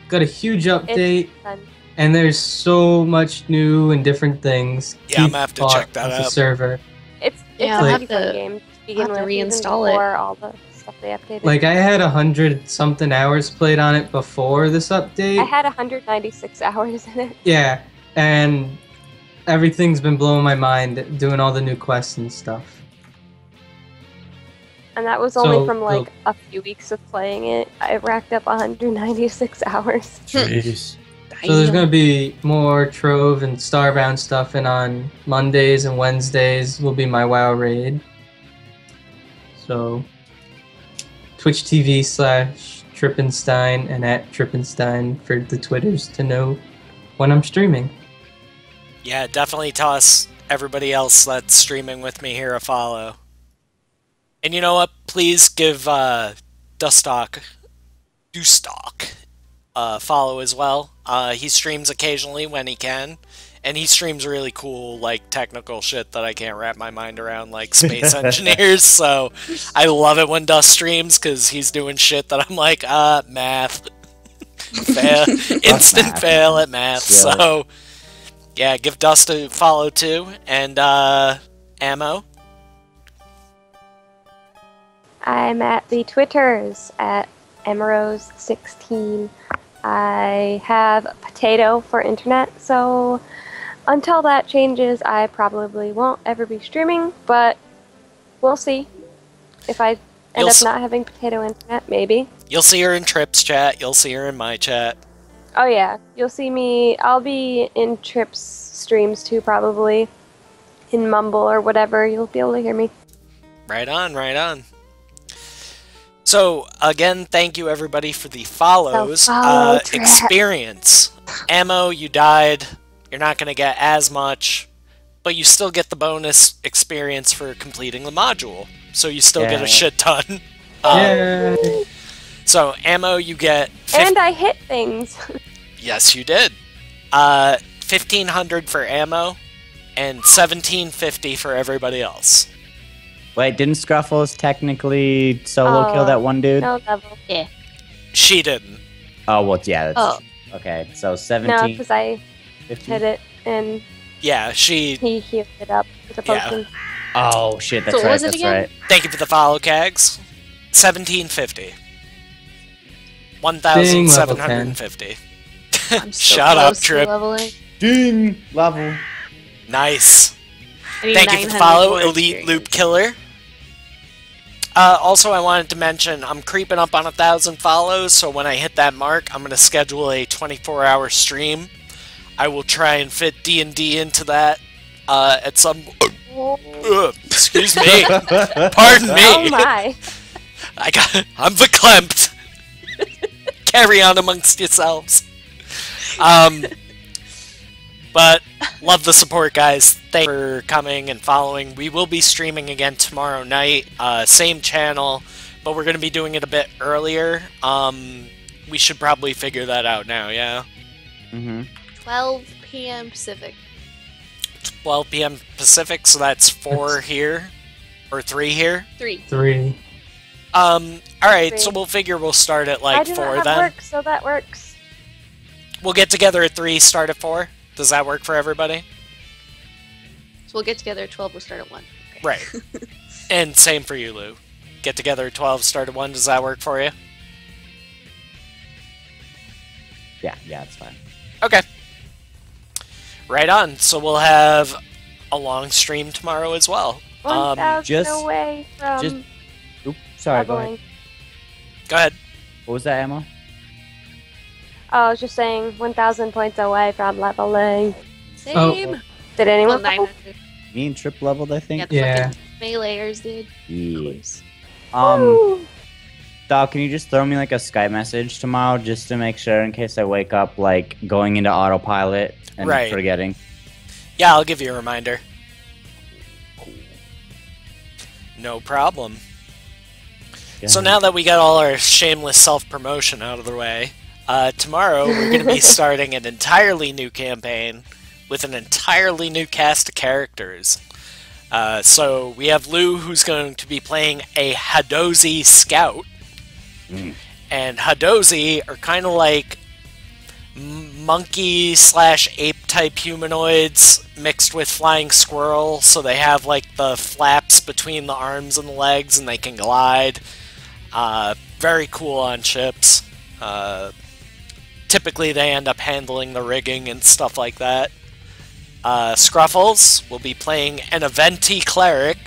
got a huge update, It's fun. and there's so much new and different things. Yeah, I'm gonna have to check that The out. server. It's Yeah, a I'll pretty have fun to- game to begin have to with, even reinstall it. before all the stuff they updated. Like, I had 100-something hours played on it before this update. I had 196 hours in it. Yeah, and everything's been blowing my mind doing all the new quests and stuff. And that was only So, from like a few weeks of playing it. I racked up 196 hours. Jeez. So there's going to be more Trove and Starbound stuff, and on Mondays and Wednesdays will be my WoW raid. So Twitch TV/Trippenstein and @Trippenstein for the Twitters to know when I'm streaming. Yeah, definitely toss everybody else that's streaming with me here a follow. And you know what? Please give Dustock a follow as well. He streams occasionally when he can, and he streams really cool, like, technical shit that I can't wrap my mind around, like space engineers, so I love it when Dust streams, because he's doing shit that I'm like, math. Fail. Instant math. fail at math, Yeah. so... Yeah, give Dust a follow too, and Ammo. I'm at the Twitters at Emerose16. I have Potato for internet, so until that changes, I probably won't ever be streaming, but we'll see. If I end up not having Potato internet, maybe. You'll see her in Trip's chat, you'll see her in my chat. Oh yeah, you'll see me. I'll be in Trip's streams too, probably. In Mumble or whatever, you'll be able to hear me. Right on, right on. So, again, thank you everybody for the follows. So follow Trip. Experience. Ammo, you died. You're not going to get as much, but you still get the bonus experience for completing the module. So you still get a shit ton. Yay! So, Ammo, you get... And I hit things. Yes, you did. 1,500 for Ammo, and 1,750 for everybody else. Wait, didn't Scruffles technically solo kill that one dude? No level. Yeah. She didn't. Oh, well, yeah, that's Oh. true. Okay, so No, 17, because I 15? hit it and Yeah, she... he healed it up with a Yeah. potion. Oh, shit, that's So what right, was it that's again? right. Thank you for the follow, Kags. 1,750. Level 1,750. I'm so Shout out, close to Trip. leveling. Ding! Level. Nice. I need Thank you for the 900 follow, more Elite experience. Loop Killer. Also, I wanted to mention, I'm creeping up on 1,000 follows, so when I hit that mark, I'm going to schedule a 24-hour stream. I will try and fit D&D into that at some Excuse me. Pardon me. Oh my. I'm verklempt. Carry on amongst yourselves. But love the support, guys. Thanks for coming and following. We will be streaming again tomorrow night. Same channel, but we're going to be doing it a bit earlier. We should probably figure that out now, yeah? 12 p.m. Pacific. 12 p.m. Pacific, so that's 4 here. Or 3 here? 3. Alright, so 3. we'll figure we'll start at I like do 4 not have then. work, so that works. We'll get together at 3, start at 4. Does that work for everybody? So we'll get together at 12, we'll start at 1. Okay. Right. And same for you, Lou. Get together at 12, start at 1. Does that work for you? Yeah, it's fine. Okay. Right on. So we'll have a long stream tomorrow as well. 1,000 just- away from just- Oops, sorry, go leveling. ahead. Go ahead. What was that, Emma? Oh, I was just saying 1,000 points away from leveling. Same. Did Well, anyone level? 900. Me and Trip leveled, I think. Yeah, the Yeah. fucking Meleeers did. Yeah. Of course. Woo! Doc, can you just throw me like a Skype message tomorrow just to make sure in case I wake up like going into autopilot and Right. forgetting? Yeah, I'll give you a reminder. No problem. So now that we got all our shameless self-promotion out of the way, tomorrow we're going to be starting an entirely new campaign with an entirely new cast of characters. So we have Lou, who's going to be playing a Hadozi scout. And Hadozi are kind of like monkey/ape type humanoids mixed with flying squirrel, so they have like the flaps between the arms and the legs and they can glide. Very cool on ships. Typically they end up handling the rigging and stuff like that. Scruffles will be playing an Aventi cleric.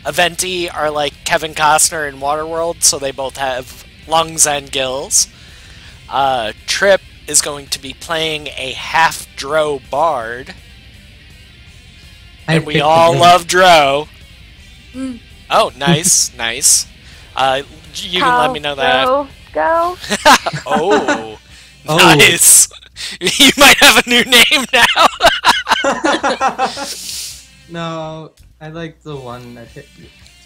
Aventi are like Kevin Costner in Waterworld, so they both have lungs and gills. Trip is going to be playing a half-Dro bard. And we all love Dro. Oh, nice, nice. You can let me know that. Go. Oh, Oh. nice. You might have a new name now. No, I like the one I picked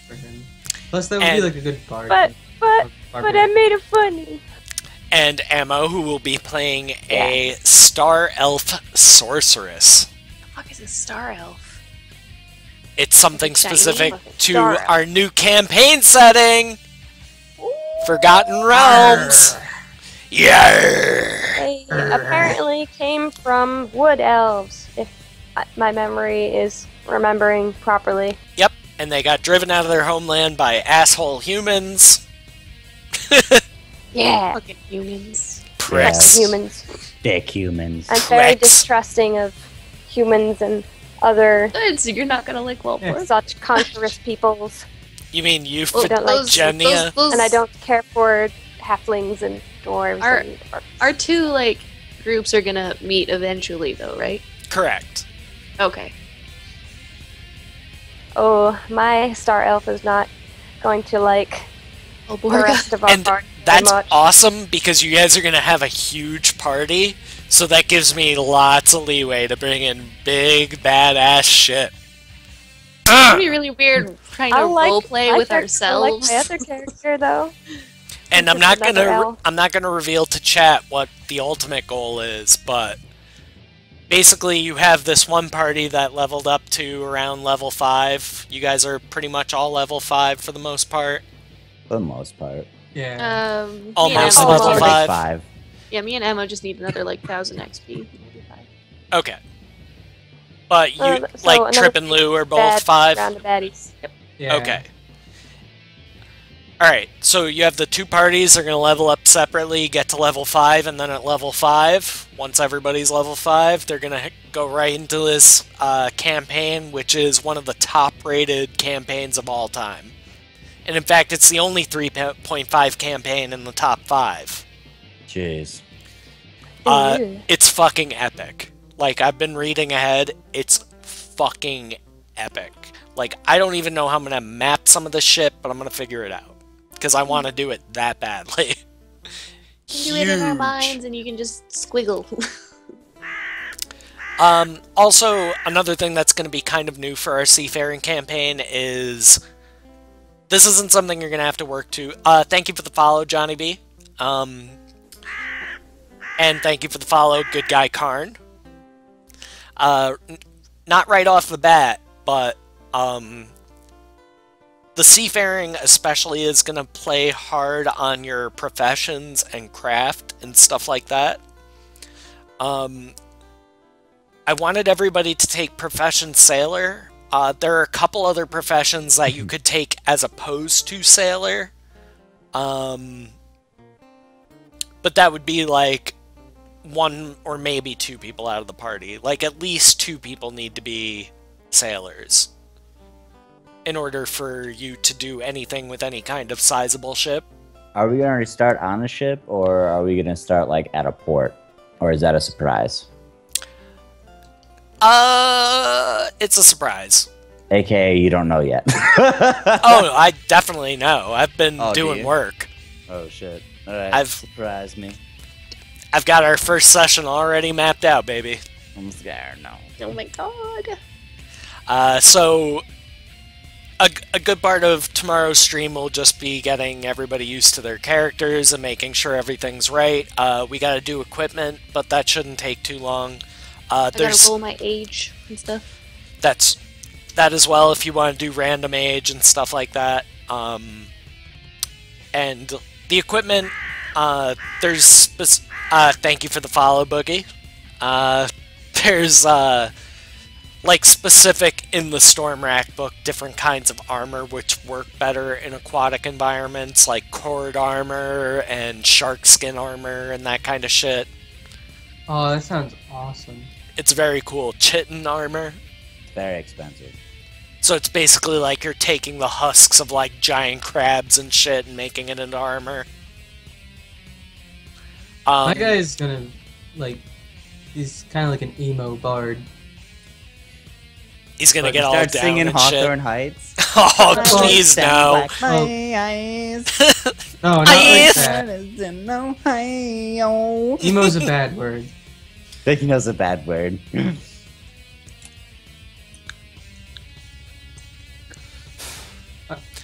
for him. Plus, that would And- be like a good bard. But I made it funny. And Ammo, who will be playing a Star Elf Sorceress. What the fuck is a star elf? It's something Shiny specific looking to Star Elf. our new campaign setting, Forgotten Realms. Yeah. They apparently came from wood elves, if my memory is remembering properly. Yep. And they got driven out of their homeland by asshole humans. Yeah, Fucking humans. Pricks. humans. Dick humans. I'm very Pricks. distrusting of humans and other Good, so you're not gonna like Wellport? such conscious peoples, You mean you, Well, don't like Genia? and I don't care for halflings and dwarves Our- and orcs. Our two, like, groups are gonna meet eventually, though, right? Correct. Okay. Oh, my star elf is not going to like Oh, the Borga. rest of our And party very that's much. awesome because you guys are going to have a huge party, so that gives me lots of leeway to bring in big, badass shit. It'd be really weird trying to roleplay with ourselves. I like my other character though. And I'm Just not another elf. gonna reveal to chat what the ultimate goal is, but basically you have this one party that leveled up to around level 5. You guys are pretty much all level 5 for the most part. For the most part. Yeah. Me and Almost Emma- level Like 5. Yeah, me and Emma just need another, like, 1,000 XP. We'll be fine. Okay. But you, So like, another Trip and Lou are both Bad 5? round of baddies. Yep. Yeah. Okay. Alright, so you have the two parties, they're going to level up separately, get to level 5, and then at level 5, once everybody's level 5, they're going to go right into this campaign, which is one of the top-rated campaigns of all time. And in fact, it's the only 3.5 campaign in the top 5. Jeez. Ooh. It's fucking epic. Like, I've been reading ahead, it's fucking epic. Like, I don't even know how I'm gonna map some of the shit, but I'm gonna figure it out. Because I want to do it that badly. We can do it in our minds, and you can just squiggle. Also, another thing that's going to be kind of new for our seafaring campaign is... This isn't something you're going to have to work to. Thank you for the follow, Johnny B. And thank you for the follow, Good Guy Karn. Not right off the bat, but the seafaring especially is going to play hard on your professions and craft and stuff like that. I wanted everybody to take profession sailor. There are a couple other professions that you could take as opposed to sailor. But that would be like one or maybe two people out of the party. Like, at least two people need to be sailors in order for you to do anything with any kind of sizable ship. Are we going to start on a ship, or are we going to start, like, at a port? Or is that a surprise? It's a surprise. AKA, you don't know yet. Oh, I definitely know. I've been doing work. Oh, shit. Alright, surprise me. I've got our first session already mapped out, baby. I'm scared now. Oh my god. So... A good part of tomorrow's stream will just be getting everybody used to their characters and making sure everything's right. We gotta do equipment, but that shouldn't take too long. I gotta roll my age and stuff. That as well, if you want to do random age and stuff like that. And the equipment, there's... thank you for the follow, Boogie. There's... like, specific in the Storm Rack book, different kinds of armor which work better in aquatic environments, like cord armor and shark skin armor and that kind of shit. Oh, that sounds awesome. It's very cool. Chitin armor. It's very expensive. So it's basically like you're taking the husks of, like, giant crabs and shit and making it into armor. My guy's gonna, like, he's kind of like an emo bard. He's gonna get all down singing and Hawthorne shit. Heights. Oh, please no! No, not like that. Ohio. Emo's a bad word. Thinking that's a bad word.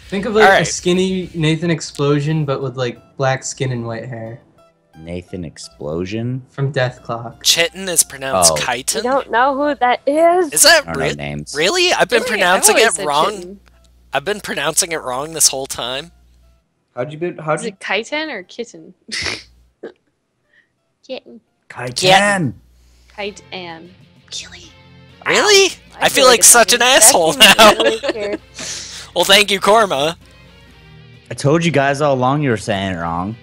Think of like Alright. a skinny Nathan Explosion, but with like black skin and white hair. Nathan Explosion? From Death Clock. Chitin is pronounced Oh. chitin? I don't know who that is. Is that I don't know names. really? I've been Really? pronouncing I've always it said wrong. chitin. I've been pronouncing it wrong this whole time. How'd Is you... it chitin or kitten? Kitten. Kaitan! Kite and Killy. Really? I feel like it's such an That asshole seems now. really weird. Well, thank you, Korma. I told you guys all along you were saying it wrong.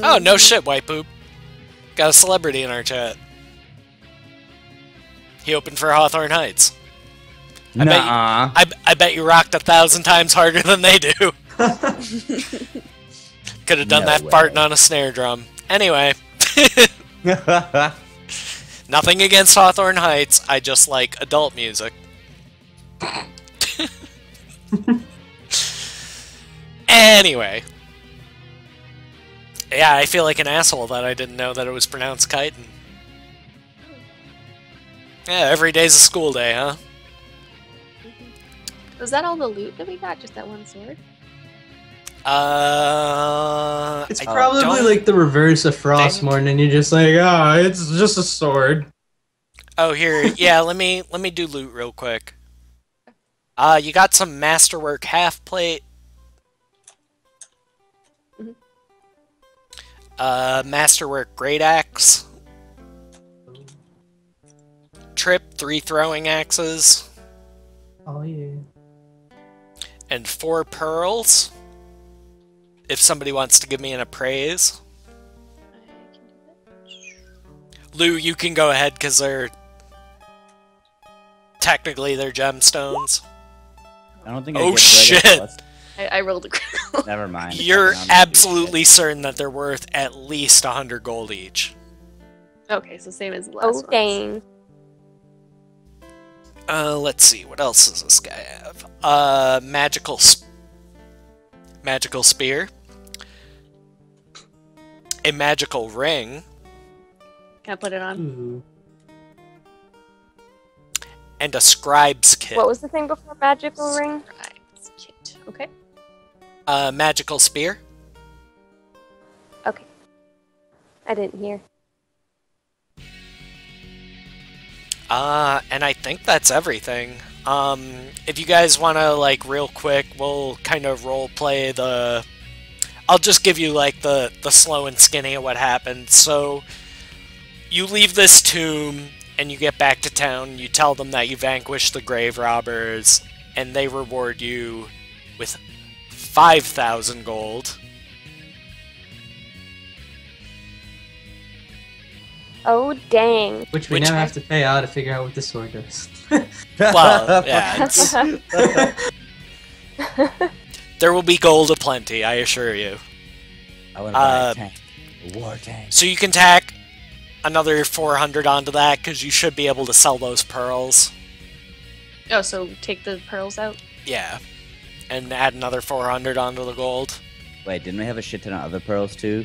Oh, no shit, White Poop. Got a celebrity in our chat. He opened for Hawthorne Heights. I bet you- Nuh-uh. I bet you rocked 1,000 times harder than they do. Could have done No that way. farting on a snare drum. Anyway. Nothing against Hawthorne Heights, I just like adult music. Anyway. Yeah, I feel like an asshole that I didn't know that it was pronounced chitin. Yeah, every day's a school day, huh? Was that all the loot that we got? Just that one sword? It's I probably don't- like the reverse of Frostmourne, and you're just like, ah, it's just a sword. Oh, here, yeah. Let me do loot real quick. You got some masterwork half plate. Masterwork great axe. Trip 3 throwing axes Oh yeah. and 4 pearls. If somebody wants to give me an appraise. I can do that. Lou, you can go ahead because they're technically they're gemstones. I don't think Oh, I get shit. plus. I rolled a critical. Never mind. You're I don't do absolutely shit. certain that they're worth at least 100 gold each. Okay, so same as the last Oh ones. dang. Let's see, what else does this guy have? Magical spear. A magical ring. Can I put it on? Ooh. And a scribe's kit. What was the thing before magical ring? Right. Kit. Okay. Magical spear. Okay. I didn't hear. And I think that's everything. If you guys want to, like, real quick, we'll kind of roleplay the... I'll just give you, like, the slow and skinny of what happened. So, you leave this tomb, and you get back to town, you tell them that you vanquished the grave robbers, and they reward you with 5,000 gold. Oh, dang. Which we now have to pay out to figure out what the sword does. Well, yeah, it's... There will be gold aplenty, I assure you. I want to buy a tank. A war tank. So you can tack another 400 onto that, because you should be able to sell those pearls. Oh, so take the pearls out? Yeah. And add another 400 onto the gold. Wait, didn't we have a shit ton of other pearls too?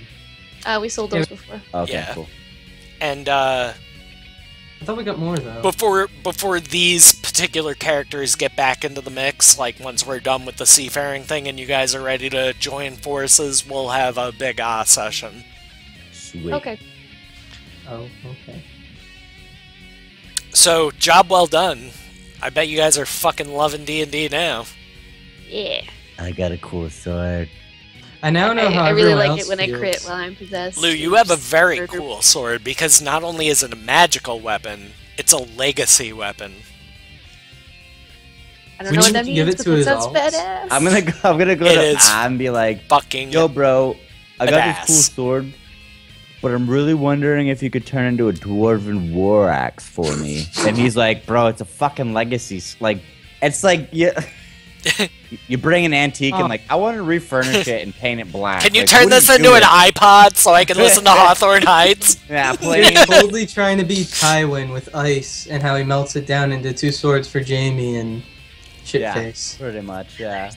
We sold those before. Okay, Yeah. cool. And, I thought we got more, though. before these particular characters get back into the mix, like once we're done with the seafaring thing and you guys are ready to join forces, we'll have a big session. Sweet. Okay. Oh, okay. So, job well done. I bet you guys are fucking loving D&D now. Yeah. I got a cool sword. I now know how I really everyone like else it when I feels. crit while I'm possessed. Lou, you have a very Murder. cool sword, because not only is it a magical weapon, it's a legacy weapon. I don't We know what should that give means, it but to that his sounds alts. badass. I'm gonna go It to is and be like, Fucking yo, bro, I got badass. this cool sword, but I'm really wondering if you could turn into a dwarven war axe for me. And he's like, bro, it's a fucking legacy. Like, it's like you bring an antique and like, I want to refurnish it and paint it black. Can you Like, turn what are this you into an doing? iPod so I can listen to Hawthorne Heights? Yeah, He's playing. totally trying to be Tywin with ice and how he melts it down into two swords for Jamie and Yeah, shitface. pretty much. Yeah.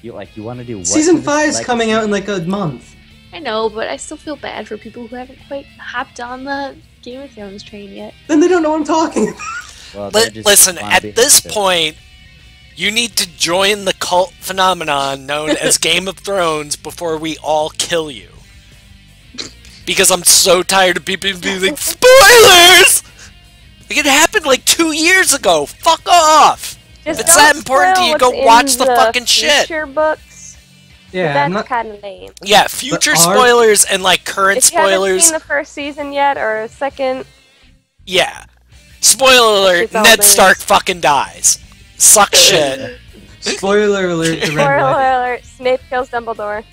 You want to do what? Season to this 5 is legacy? coming out in like a month. I know, but I still feel bad for people who haven't quite hopped on the Game of Thrones train yet. Then they don't know what I'm talking about. Well, they just Listen, wanna at be this hipster. point, you need to join the cult phenomenon known as Game of Thrones before we all kill you. Because I'm so tired of people being like, spoilers! Like, it happened like 2 years ago. Fuck off! Just If it's don't that important to spoil you, go what's in watch the fucking shit. future books. Yeah, I'm That's not. kind of lame. Yeah, future But our- spoilers and like current If you haven't spoilers. seen the first season yet or a second, Yeah. Spoiler alert, It's all Ned there Stark is. fucking dies. Suck shit. Spoiler alert: the Red spoiler Wedding. alert, Snape kills Dumbledore.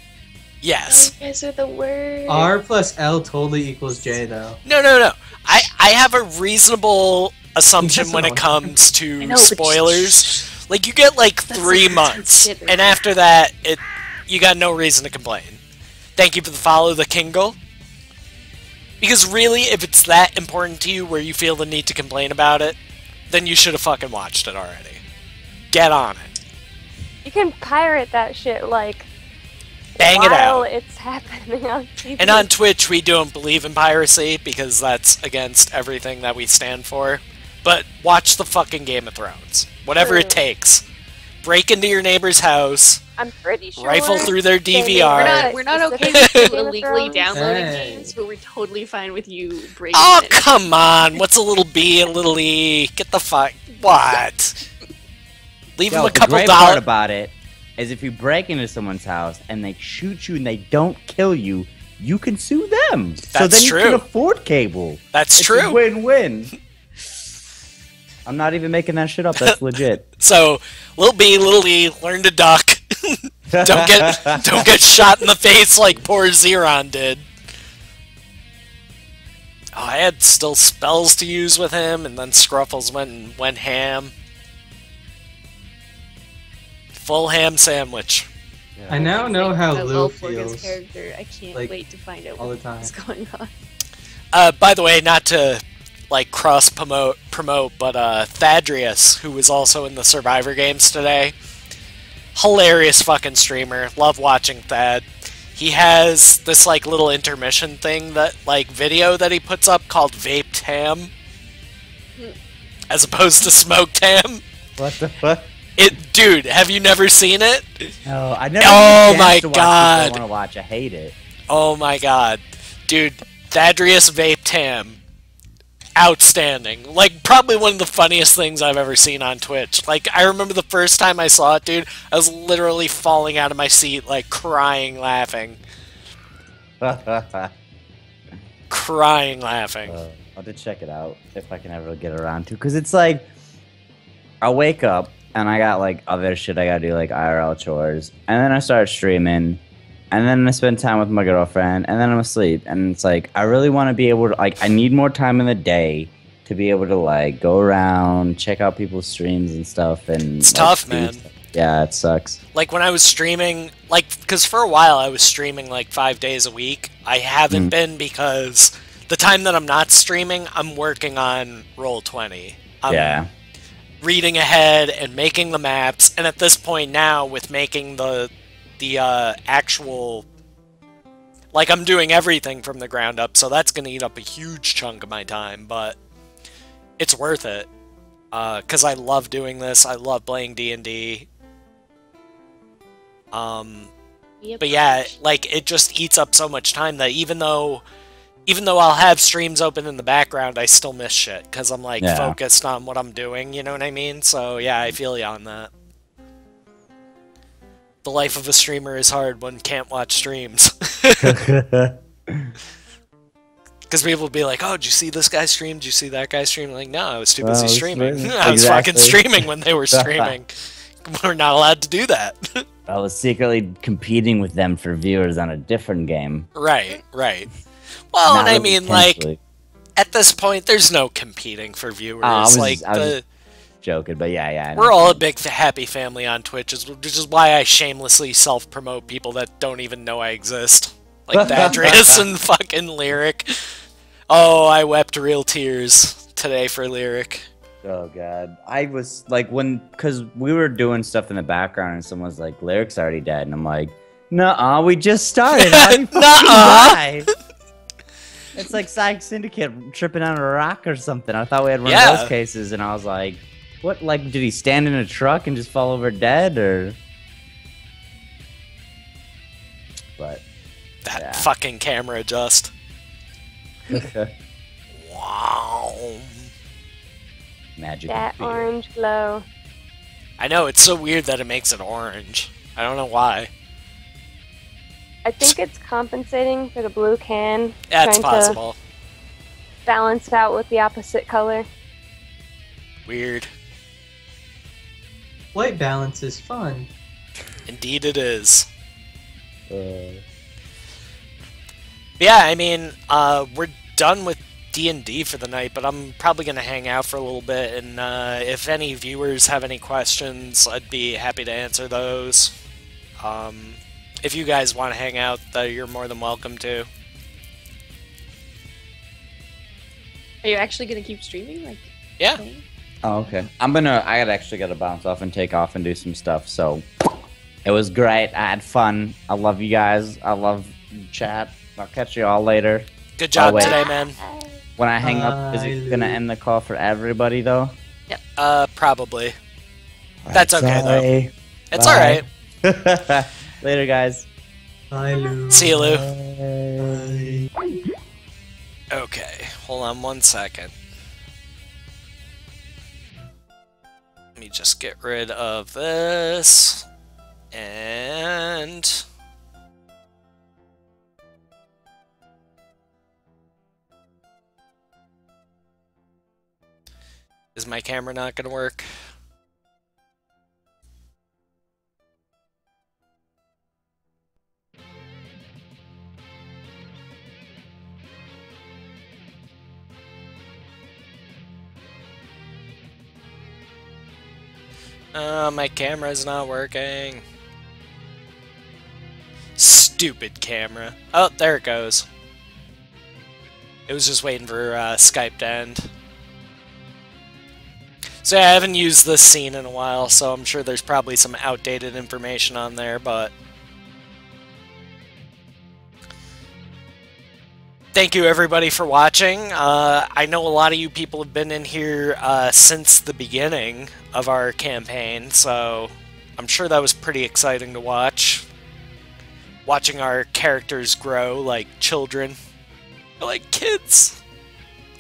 Yes. You guys are the worst. R plus L totally equals J, though. No. I have a reasonable assumption Yes, when I it know. comes I to know, but spoilers. Like, you get like That's 3 like months, shit right and now. after that, you got no reason to complain. Thank you for the follow, the Kingle. Because really, if it's that important to you where you feel the need to complain about it, then you should have fucking watched it already. Get on it. You can pirate that shit like Bang it while out. it's happening on TV. And on Twitch, we don't believe in piracy because that's against everything that we stand for. But watch the fucking Game of Thrones. Whatever it takes. Break into your neighbor's house, I'm pretty sure. rifle through their they DVR. We're not okay specific with you Game of illegally Thrones. downloading Hey. games, but we're totally fine with you breaking Oh, it. come on. What's a little B, a little E? Get the fuck. What? Leave Yo, him a the couple great part dollars. about it is if you break into someone's house and they shoot you and they don't kill you, you can sue them. So That's then you true. can afford cable. That's It's true. a win-win. I'm not even making that shit up. That's legit. So, little B, little E, learn to duck. don't get shot in the face like poor Xeron did. Oh, I had still spells to use with him, and then Scruffles went ham. Full ham sandwich. I now know how I Lou love Morgan's feels. character. I can't like, wait to find out all the time. what's going on. By the way, not to like cross promote promote, but Thadrius, who was also in the Survivor games today, hilarious fucking streamer. Love watching Thad. He has this like little intermission thing that like video that he puts up called Vape Tam, as opposed to Smoke Tam. What the fuck? Dude, have you never seen it? No, I never. Oh my I god! want to watch. I hate it. Oh my god, dude, Thadrius Vape Tam, outstanding. Like probably one of the funniest things I've ever seen on Twitch. Like I remember the first time I saw it, dude, I was literally falling out of my seat, like crying, laughing, crying, laughing. I'll have to check it out if I can ever get around to, because it's like I'll wake up and I got like other shit I gotta do, like IRL chores, and then I start streaming, and then I spend time with my girlfriend, and then I'm asleep, and it's like I really want to be able to, like, I need more time in the day to be able to like go around, check out people's streams and stuff, and It's like, tough, do man. stuff. Yeah, it sucks. Like when I was streaming, like, because for a while I was streaming like 5 days a week. I haven't been because the time that I'm not streaming, I'm working on Roll20. Yeah. Reading ahead and making the maps, and at this point now, with making the actual, like, I'm doing everything from the ground up, so that's gonna eat up a huge chunk of my time, but it's worth it, because I love doing this. I love playing D&D. Yep. But yeah, like, it just eats up so much time that even though I'll have streams open in the background, I still miss shit, because I'm, like, focused on what I'm doing, you know what I mean? So, yeah, I feel you on that. The life of a streamer is hard when can't watch streams. Because people will be like, oh, did you see this guy stream? Did you see that guy stream? Like, no, I was too busy streaming. I was fucking streaming when they were streaming. We're not allowed to do that. I was secretly competing with them for viewers on a different game. Right, right. Well, and I Not mean, like, intentionally. at this point, there's no competing for viewers. I was like, just joking, but yeah. I know. we're all a big happy family on Twitch, which is why I shamelessly self-promote people that don't even know I exist. Like Thadrius and fucking Lyric. Oh, I wept real tears today for Lyric. Oh god, I was like, because we were doing stuff in the background, and someone was like, "Lyric's already dead," and I'm like, "Nuh-uh, we just started." How do you fucking die? It's like Psych Syndicate tripping on a rock or something. I thought we had one of those cases, and I was like, "What? Like, did he stand in a truck and just fall over dead, or?" But that fucking camera just. Wow. Magic. That orange glow. I know, it's so weird that it makes it orange. I don't know why. I think it's compensating for the blue can. That's trying possible. To balance out with the opposite color. Weird. White balance is fun. Indeed it is. Yeah, I mean, we're done with D&D for the night, but I'm probably going to hang out for a little bit, and if any viewers have any questions, I'd be happy to answer those. If you guys want to hang out, you're more than welcome to. Are you actually gonna keep streaming? Like, Yeah. Oh, okay. I actually gotta bounce off and take off and do some stuff, so it was great. I had fun. I love you guys. I love chat. I'll catch you all later. Good job wait. today, man. When I hang up, is it gonna end the call for everybody, though? Probably. That's okay, though. Sorry. It's alright. Later, guys. Bye, Lou. See you, Lou. Bye. Okay, hold on one second. Let me just get rid of this. And... is my camera not gonna work? My camera's not working. Stupid camera. Oh, there it goes. It was just waiting for Skype to end. So yeah, I haven't used this scene in a while, so I'm sure there's probably some outdated information on there, but... Thank you everybody for watching. I know a lot of you people have been in here since the beginning of our campaign, so I'm sure that was pretty exciting to watch. Watching our characters grow like children. Like kids.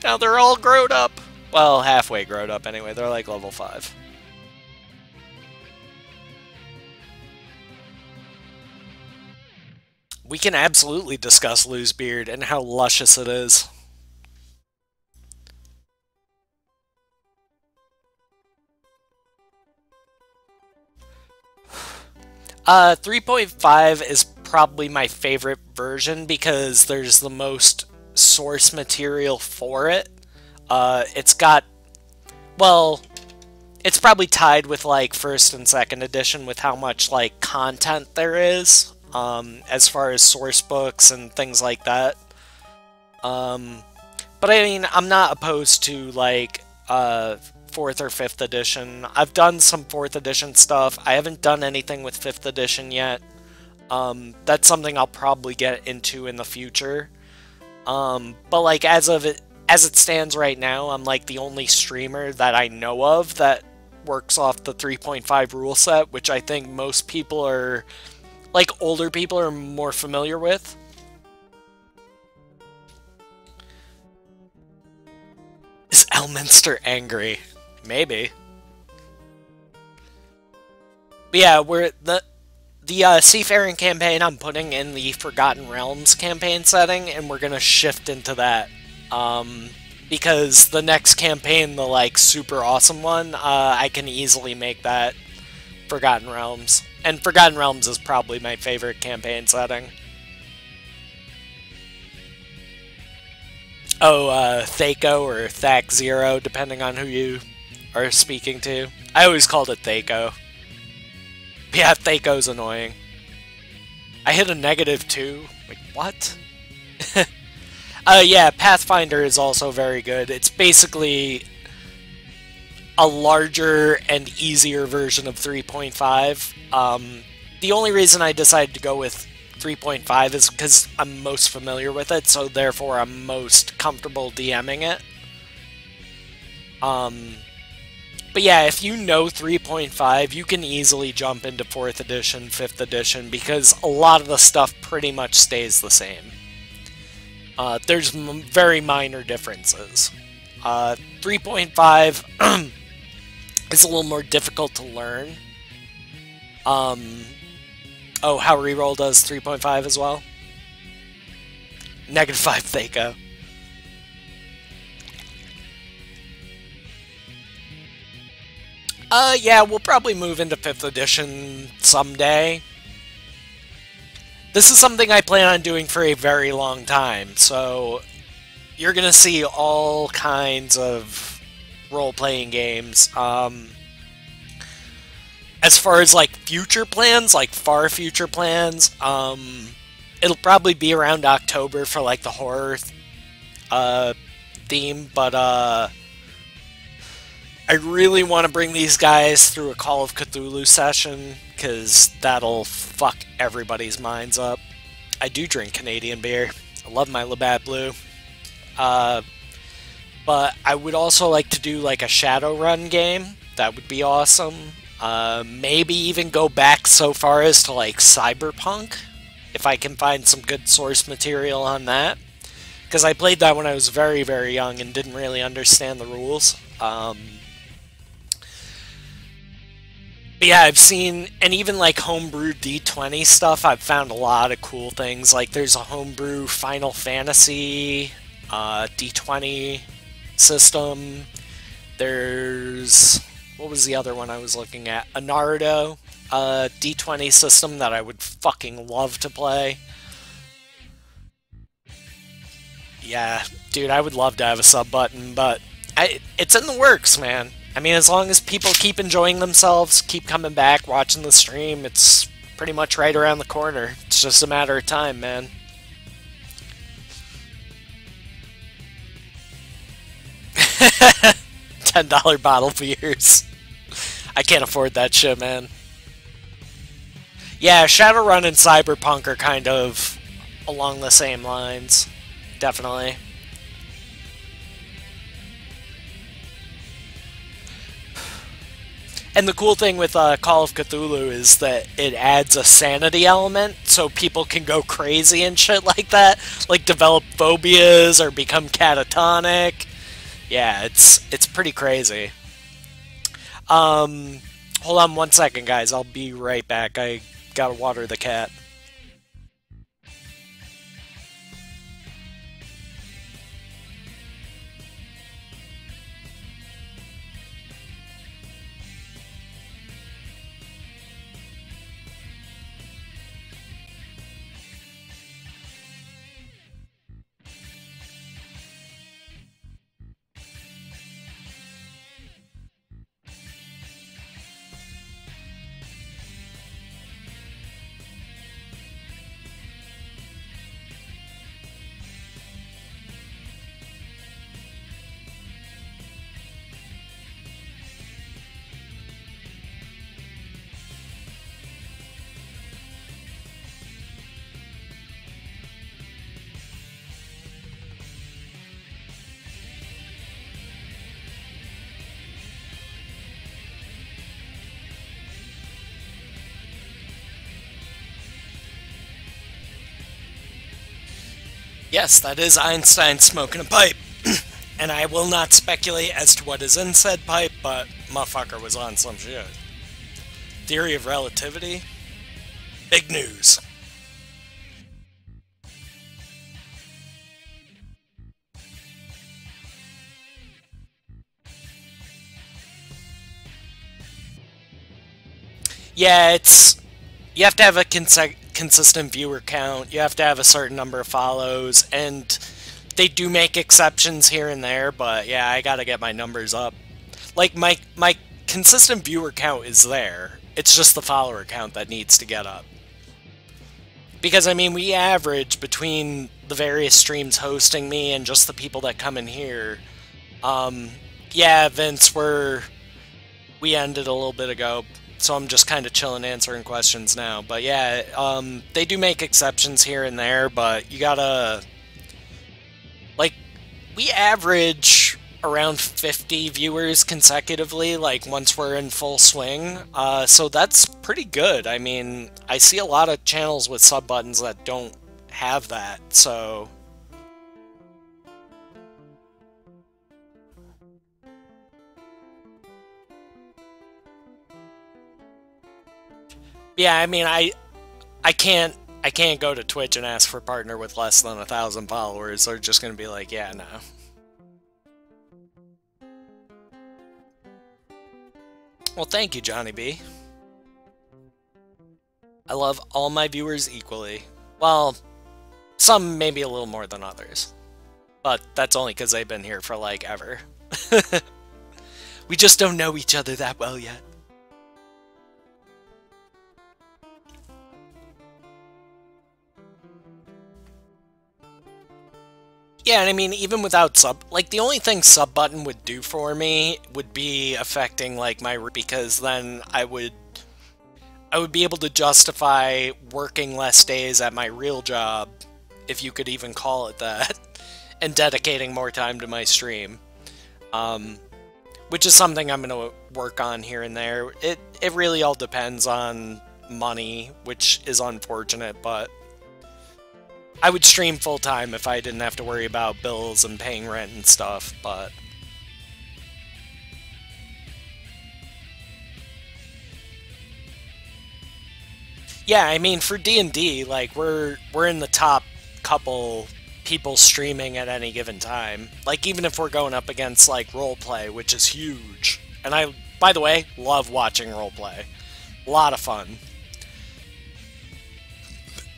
Now they're all grown up. Well, halfway grown up anyway. They're like level 5. We can absolutely discuss Loosebeard and how luscious it is. Uh, 3.5 is probably my favorite version because there's the most source material for it. It's got, well, it's probably tied with like first and second edition with how much like content there is, as far as source books and things like that. But I mean, I'm not opposed to like 4th or 5th edition. I've done some 4th edition stuff. I haven't done anything with 5th edition yet. That's something I'll probably get into in the future. But like as it stands right now, I'm like the only streamer that I know of that works off the 3.5 rule set, which I think most people are, like older people are more familiar with. Is Elminster angry? Maybe. But yeah, we're the Seafaring campaign I'm putting in the Forgotten Realms campaign setting, and we're gonna shift into that. Because the next campaign, the like super awesome one, I can easily make that Forgotten Realms. And Forgotten Realms is probably my favorite campaign setting. Oh, Thaco or Thac Zero, depending on who you are speaking to. I always called it Thaco. Yeah, Thaco's annoying. I hit a -2. Like, what? Yeah, Pathfinder is also very good. It's basically a larger and easier version of 3.5. The only reason I decided to go with 3.5 is because I'm most familiar with it, so therefore I'm most comfortable DMing it. But yeah, if you know 3.5, you can easily jump into 4th edition, 5th edition, because a lot of the stuff pretty much stays the same. There's very minor differences. 3.5 is a little more difficult to learn. Oh, how reroll does 3.5 as well? -5 Thaco. Yeah, we'll probably move into 5th edition someday. This is something I plan on doing for a very long time, so you're gonna see all kinds of role-playing games. As far as like future plans, like far future plans, it'll probably be around October for like the horror theme, but I really want to bring these guys through a Call of Cthulhu session, because that'll fuck everybody's minds up. I do drink Canadian beer. I love my Labatt Blue. But I would also like to do like a Shadowrun game. That would be awesome. Maybe even go back so far as to like Cyberpunk, if I can find some good source material on that. Because I played that when I was very, very young and didn't really understand the rules. But yeah, I've seen, and even like homebrew D20 stuff, I've found a lot of cool things. Like there's a homebrew Final Fantasy D20 system. There's, what was the other one I was looking at? A Naruto D20 system that I would fucking love to play. Yeah, dude, I would love to have a sub button, but it's in the works, man. I mean, as long as people keep enjoying themselves, keep coming back, watching the stream, it's pretty much right around the corner. It's just a matter of time, man. $10 bottle beers. I can't afford that shit, man. Yeah, Shadowrun and Cyberpunk are kind of along the same lines. Definitely. And the cool thing with Call of Cthulhu is that it adds a sanity element, so people can go crazy and shit like that. Like, develop phobias or become catatonic. Yeah, it's pretty crazy. Hold on 1 second, guys. I'll be right back. I gotta water the cat. Yes, that is Einstein smoking a pipe. And I will not speculate as to what is in said pipe, but motherfucker was on some shit. Theory of relativity? Big news. Yeah, you have to have a consistent viewer count, you have to have a certain number of follows, and they do make exceptions here and there, but yeah, I gotta get my numbers up. Like, my consistent viewer count is there, it's just the follower count that needs to get up. Because, I mean, we average between the various streams hosting me and just the people that come in here. Yeah, Vince, we ended a little bit ago, so I'm just kind of chilling answering questions now. But yeah, they do make exceptions here and there, but you gotta... Like, we average around 50 viewers consecutively, like, once we're in full swing. So that's pretty good. I mean, I see a lot of channels with sub buttons that don't have that, so... Yeah, I mean, I can't go to Twitch and ask for a partner with less than 1,000 followers. They're just gonna be like, yeah, no. Well, thank you, Johnny B. I love all my viewers equally. Well, some maybe a little more than others. But that's only because they've been here for, like, ever. We just don't know each other that well yet. Yeah, and I mean, even without sub... Like, the only thing sub button would do for me would be affecting, like, my... Because then I would be able to justify working less days at my real job, if you could even call it that, and dedicating more time to my stream. Which is something I'm going to work on here and there. It really all depends on money, which is unfortunate, but... I would stream full-time if I didn't have to worry about bills and paying rent and stuff, but... Yeah, I mean, for D&D, like, we're in the top couple people streaming at any given time. Like, even if we're going up against, like, roleplay, which is huge. And I, by the way, love watching roleplay. A lot of fun.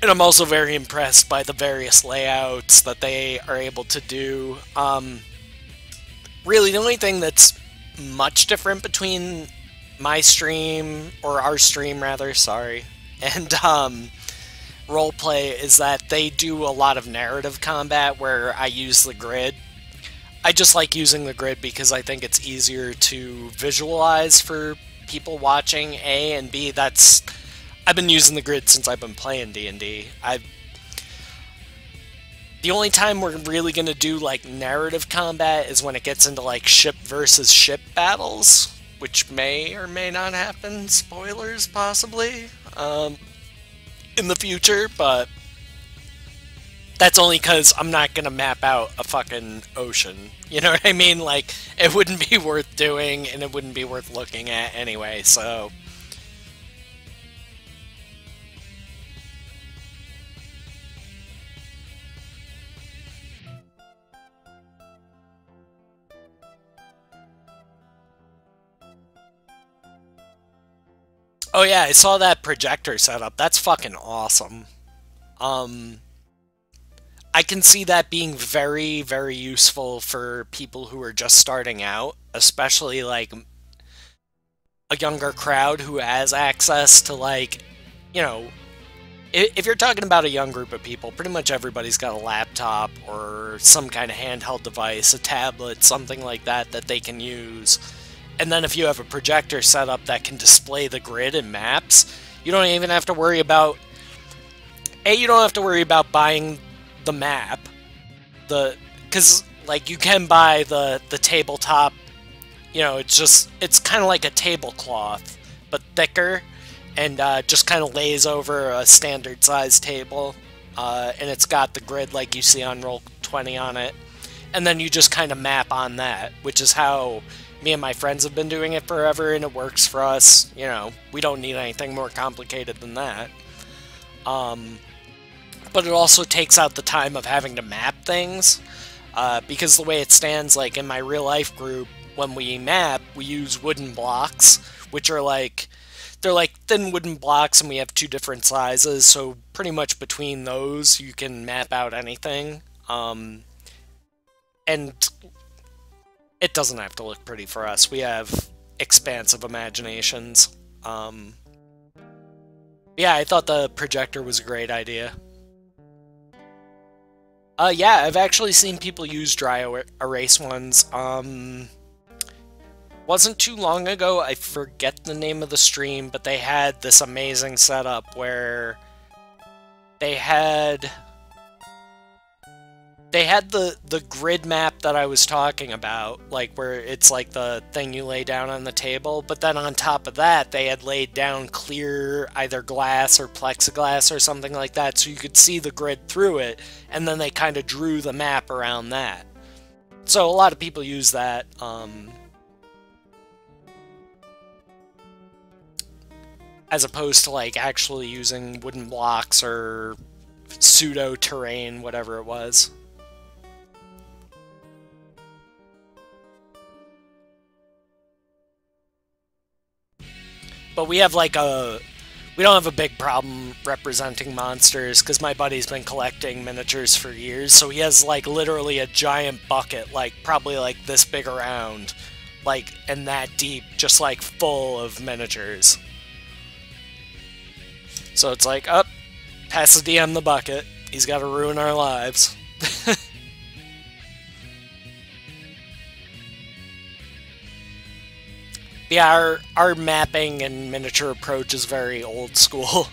And I'm also very impressed by the various layouts that they are able to do. Really, the only thing that's much different between my stream, or our stream rather, sorry, and roleplay is that they do a lot of narrative combat where I use the grid. I just like using the grid because I think it's easier to visualize for people watching, A, and B, I've been using the grid since I've been playing D&D. The only time we're really going to do, like, narrative combat is when it gets into, like, ship versus ship battles, which may or may not happen, spoilers, possibly, in the future, but that's only because I'm not going to map out a fucking ocean. You know what I mean? Like, it wouldn't be worth doing, and it wouldn't be worth looking at anyway, so... Oh yeah, I saw that projector setup. That's fucking awesome. I can see that being very, very useful for people who are just starting out, especially, like, a younger crowd who has access to, like, you know, if you're talking about a young group of people, pretty much everybody's got a laptop or some kind of handheld device, a tablet, something like that that they can use. And then if you have a projector set up that can display the grid and maps, you don't even have to worry about... you don't have to worry about buying the map. Because, like, you can buy the tabletop, you know, it's kind of like a tablecloth, but thicker, and just kind of lays over a standard size table, and it's got the grid like you see on Roll20 on it, and then you just kind of map on that, which is how me and my friends have been doing it forever, and it works for us. You know, we don't need anything more complicated than that. But it also takes out the time of having to map things, because the way it stands, like in my real life group, when we map, we use wooden blocks, which are like, they're like thin wooden blocks, and we have two different sizes, so pretty much between those you can map out anything. And it doesn't have to look pretty for us. We have expansive imaginations. Yeah, I thought the projector was a great idea. Yeah, I've actually seen people use dry erase ones. Wasn't too long ago, I forget the name of the stream, but they had this amazing setup where they had the grid map that I was talking about, like where it's like the thing you lay down on the table, but then on top of that they had laid down clear either glass or plexiglass or something like that, so you could see the grid through it, and then they kind of drew the map around that. So a lot of people use that. As opposed to like actually using wooden blocks or pseudo-terrain, whatever it was. But we have like we don't have a big problem representing monsters, because my buddy's been collecting miniatures for years, so he has like literally a giant bucket, like probably like this big around, like, and that deep, just like full of miniatures. So it's like, up, pass the DM the bucket. He's got to ruin our lives. Yeah, our mapping and miniature approach is very old school.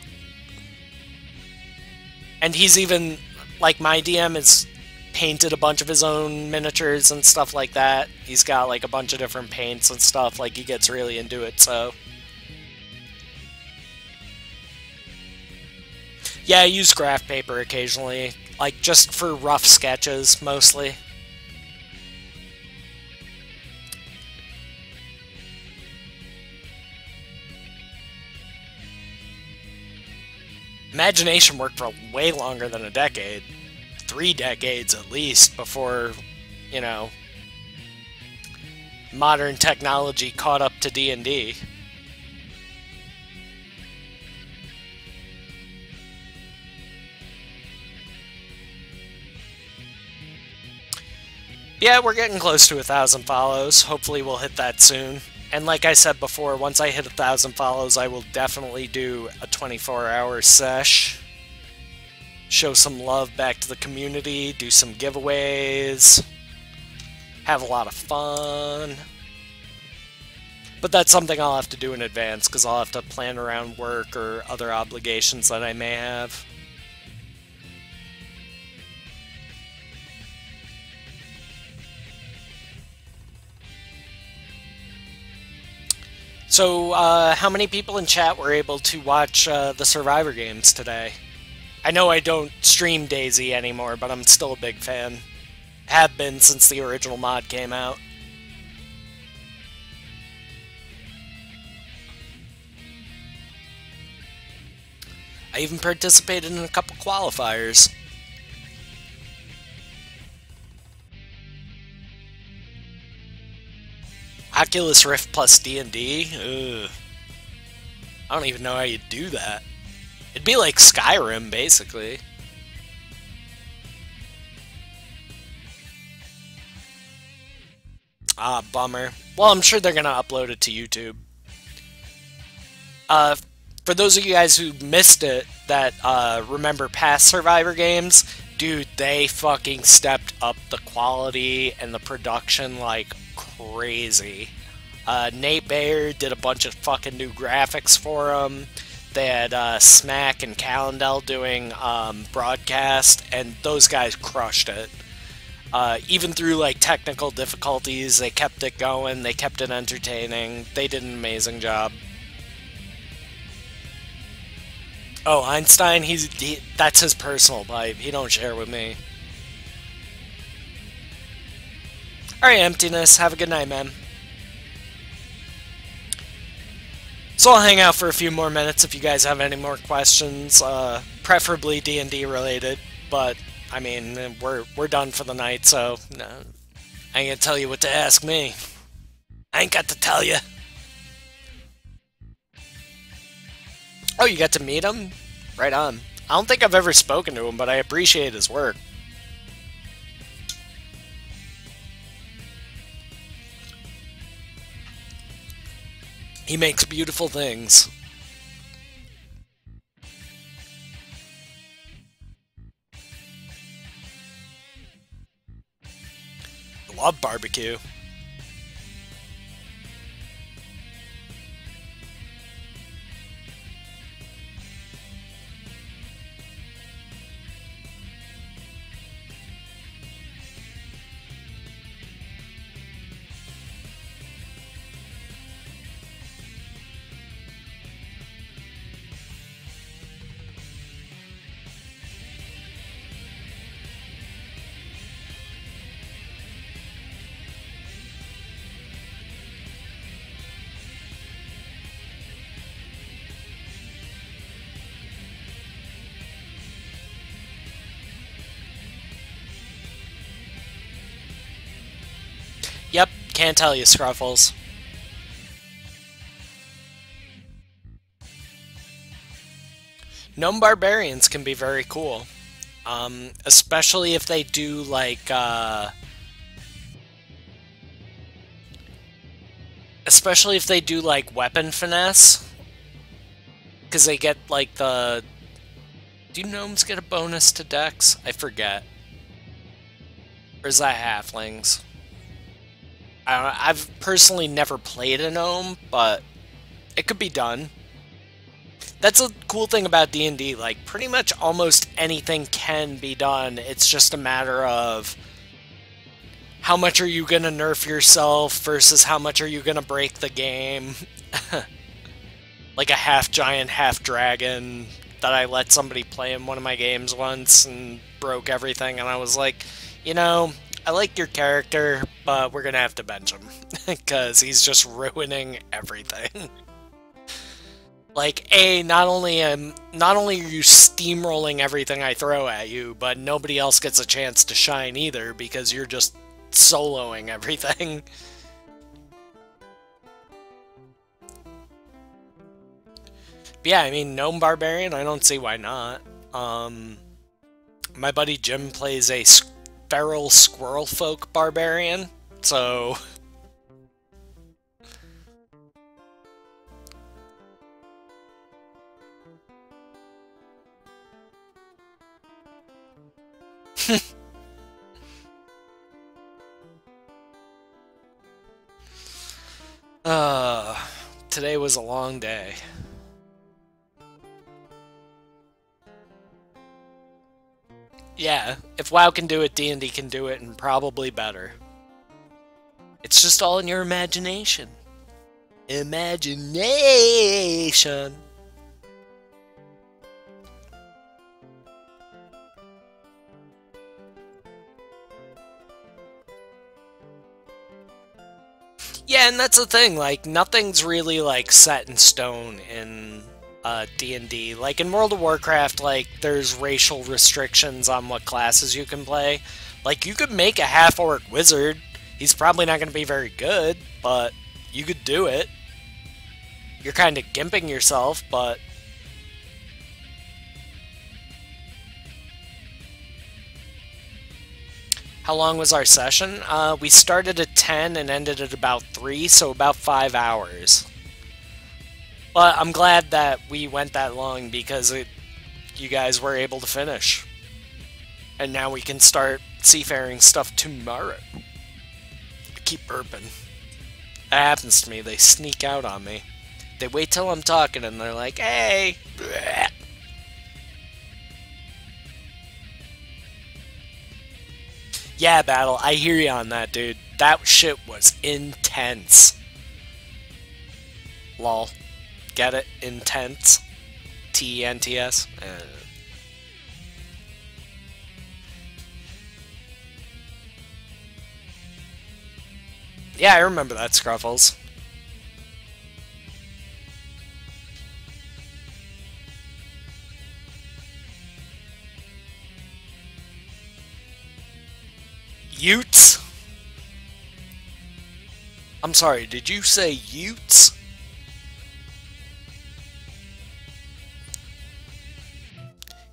And he's even, like, my DM has painted a bunch of his own miniatures and stuff like that. He's got, like, a bunch of different paints and stuff. Like, he gets really into it, so... Yeah, I use graph paper occasionally, like just for rough sketches, mostly. Imagination worked for way longer than a decade. 3 decades at least before, you know, modern technology caught up to D&D. Yeah, we're getting close to 1,000 follows. Hopefully we'll hit that soon. And like I said before, once I hit 1,000 follows, I will definitely do a 24-hour sesh. Show some love back to the community, do some giveaways. have a lot of fun. But that's something I'll have to do in advance, because I'll have to plan around work or other obligations that I may have. So, how many people in chat were able to watch the Survivor games today? I know I don't stream DayZ anymore, but I'm still a big fan. Have been since the original mod came out. I even participated in a couple qualifiers. Oculus Rift plus D&D? Ugh. I don't even know how you'd do that. It'd be like Skyrim, basically. Ah, bummer. Well, I'm sure they're gonna upload it to YouTube. For those of you guys who missed it, that remember past Survivor games, dude, they fucking stepped up the quality and the production like crazy. Nate Bayer did a bunch of fucking new graphics for them. They had Smack and Calendel doing broadcast, and those guys crushed it. Even through like technical difficulties, they kept it going, they kept it entertaining. They did an amazing job. Oh, Einstein, that's his personal pipe. He don't share with me. Alright, Emptiness, have a good night, man. So I'll hang out for a few more minutes if you guys have any more questions, preferably D&D related, but, I mean, we're done for the night, so no, I ain't gonna tell you what to ask me. I ain't got to tell you. Oh, you got to meet him? Right on. I don't think I've ever spoken to him, but I appreciate his work. He makes beautiful things. I love barbecue. Yep, can't tell you, Scruffles. Gnome Barbarians can be very cool. Especially if they do, like, especially if they do, like, weapon finesse. Because they get, like, the... Do gnomes get a bonus to dex? I forget. Or is that halflings? I don't know. I've personally never played a gnome, but it could be done. That's a cool thing about D&D. Like, pretty much almost anything can be done. It's just a matter of how much are you going to nerf yourself versus how much are you going to break the game. Like a half-giant, half-dragon that I let somebody play in one of my games once and broke everything, and I was like, you know, I like your character, but we're gonna have to bench him because he's just ruining everything. Like, not only are you steamrolling everything I throw at you, but nobody else gets a chance to shine either because you're just soloing everything. But yeah, I mean, Gnome Barbarian, I don't see why not. My buddy Jim plays a feral squirrel folk barbarian, so... Today was a long day. Yeah, if WoW can do it, D&D can do it, and probably better. It's just all in your imagination. Imagination. Yeah, and that's the thing, like, nothing's really, like, set in stone in D&D. Like, in World of Warcraft, like, there's racial restrictions on what classes you can play. Like, you could make a half-orc wizard. He's probably not going to be very good, but you could do it. You're kind of gimping yourself, but... How long was our session? We started at 10 and ended at about 3, so about 5 hours. But I'm glad that we went that long because you guys were able to finish. And now we can start seafaring stuff tomorrow. Keep burping. That happens to me. They sneak out on me. They wait till I'm talking and they're like, hey! Bleh. Yeah, Battle, I hear you on that, dude. That shit was intense. Lol. Get it? Intense. T-E-N-T-S. Yeah, I remember that, Scruffles. Utes? I'm sorry, did you say Utes?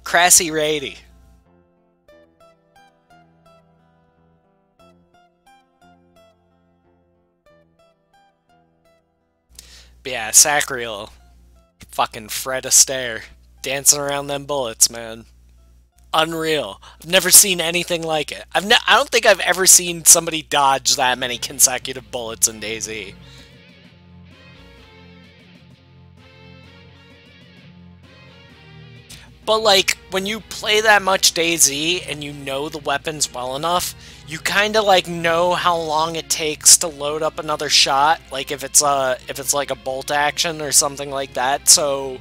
Crassy Rady. But yeah, Sacriel. Fucking Fred Astaire. Dancing around them bullets, man. Unreal. I've never seen anything like it. I don't think I've ever seen somebody dodge that many consecutive bullets in DayZ. But like, when you play that much DayZ and you know the weapons well enough, you kind of like know how long it takes to load up another shot. Like if it's like a bolt action or something like that. So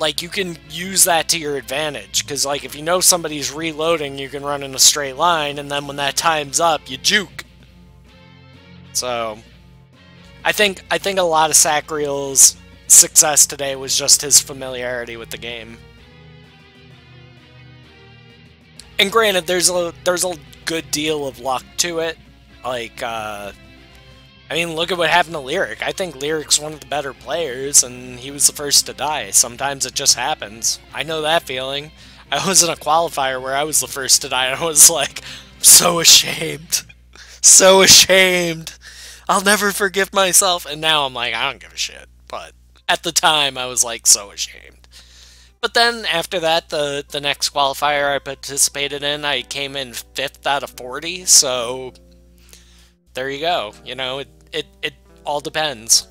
like, you can use that to your advantage, because, like, if you know somebody's reloading, you can run in a straight line, and then when that time's up, you juke. So, I think a lot of Sacriel's success today was just his familiarity with the game. And granted, there's a good deal of luck to it. Like, I mean, look at what happened to Lyric. I think Lyric's one of the better players, and he was the first to die. Sometimes it just happens. I know that feeling. I was in a qualifier where I was the first to die, and I was like, so ashamed. So ashamed. I'll never forgive myself. And now I'm like, I don't give a shit. But at the time, I was like, so ashamed. But then, after that, the next qualifier I participated in, I came in 5th out of 40, so there you go. You know, it all depends.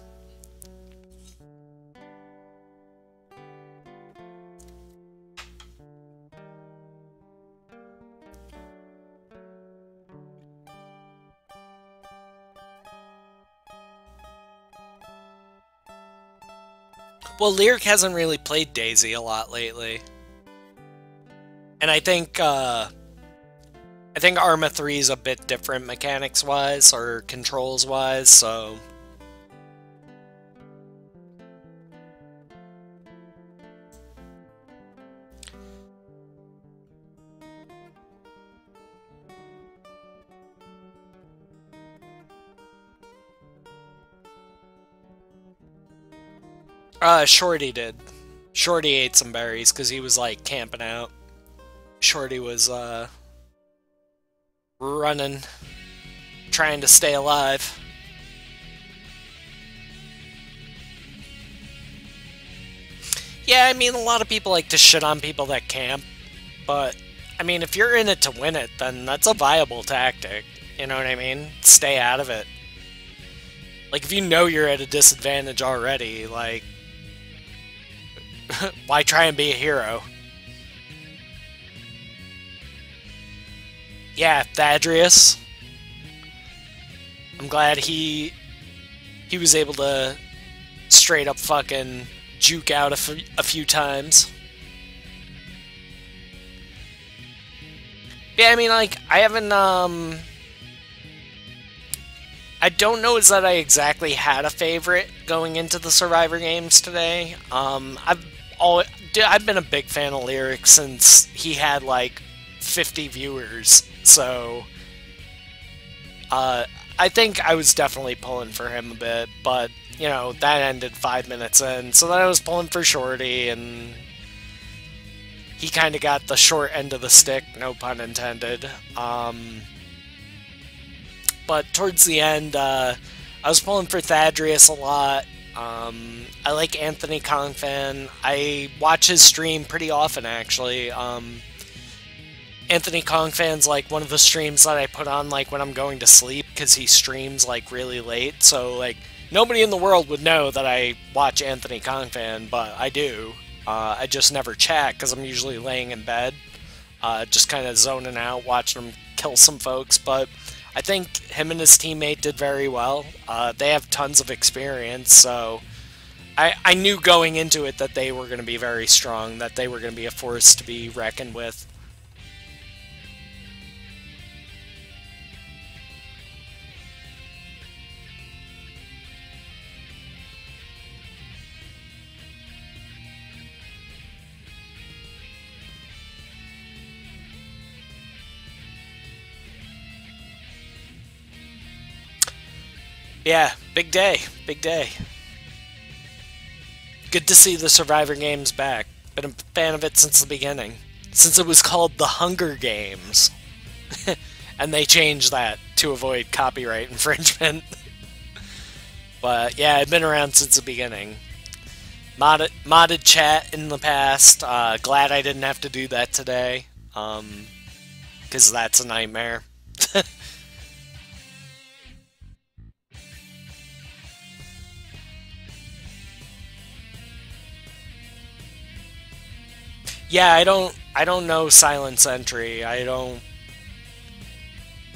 Well, Lyric hasn't really played DayZ a lot lately. And I think Arma 3 is a bit different mechanics-wise, or controls-wise, so... Shorty did. Shorty ate some berries, because he was, like, camping out. Shorty was, running, trying to stay alive. Yeah, I mean, a lot of people like to shit on people that camp, but, I mean, if you're in it to win it, then that's a viable tactic. You know what I mean? Stay out of it. Like, if you know you're at a disadvantage already, like, why try and be a hero? Yeah, Thaddeus. I'm glad he was able to straight up fucking juke out a few times. Yeah, I mean, like, I haven't, I don't know is that I exactly had a favorite going into the Survivor games today. I've been a big fan of Lyric since he had, like, 50 viewers, so, I think I was definitely pulling for him a bit, but, you know, that ended 5 minutes in, so then I was pulling for Shorty, and he kind of got the short end of the stick, no pun intended. But towards the end, I was pulling for Thaddeus a lot. I like Anthony Kongfan. I watch his stream pretty often, actually. Anthony Kongfan's like one of the streams that I put on like when I'm going to sleep because he streams like really late. So like nobody in the world would know that I watch Anthony Kongfan, but I do. I just never chat because I'm usually laying in bed, just kind of zoning out, watching him kill some folks. But I think him and his teammate did very well. They have tons of experience, so I knew going into it that they were going to be very strong, that they were going to be a force to be reckoned with. Yeah, big day, big day. Good to see the Survivor Games back. Been a fan of it since the beginning. Since it was called the Hunger Games. And they changed that to avoid copyright infringement. But yeah, I've been around since the beginning. Modded chat in the past. Glad I didn't have to do that today. Because that's a nightmare. Yeah, I don't know Silent Sentry. I don't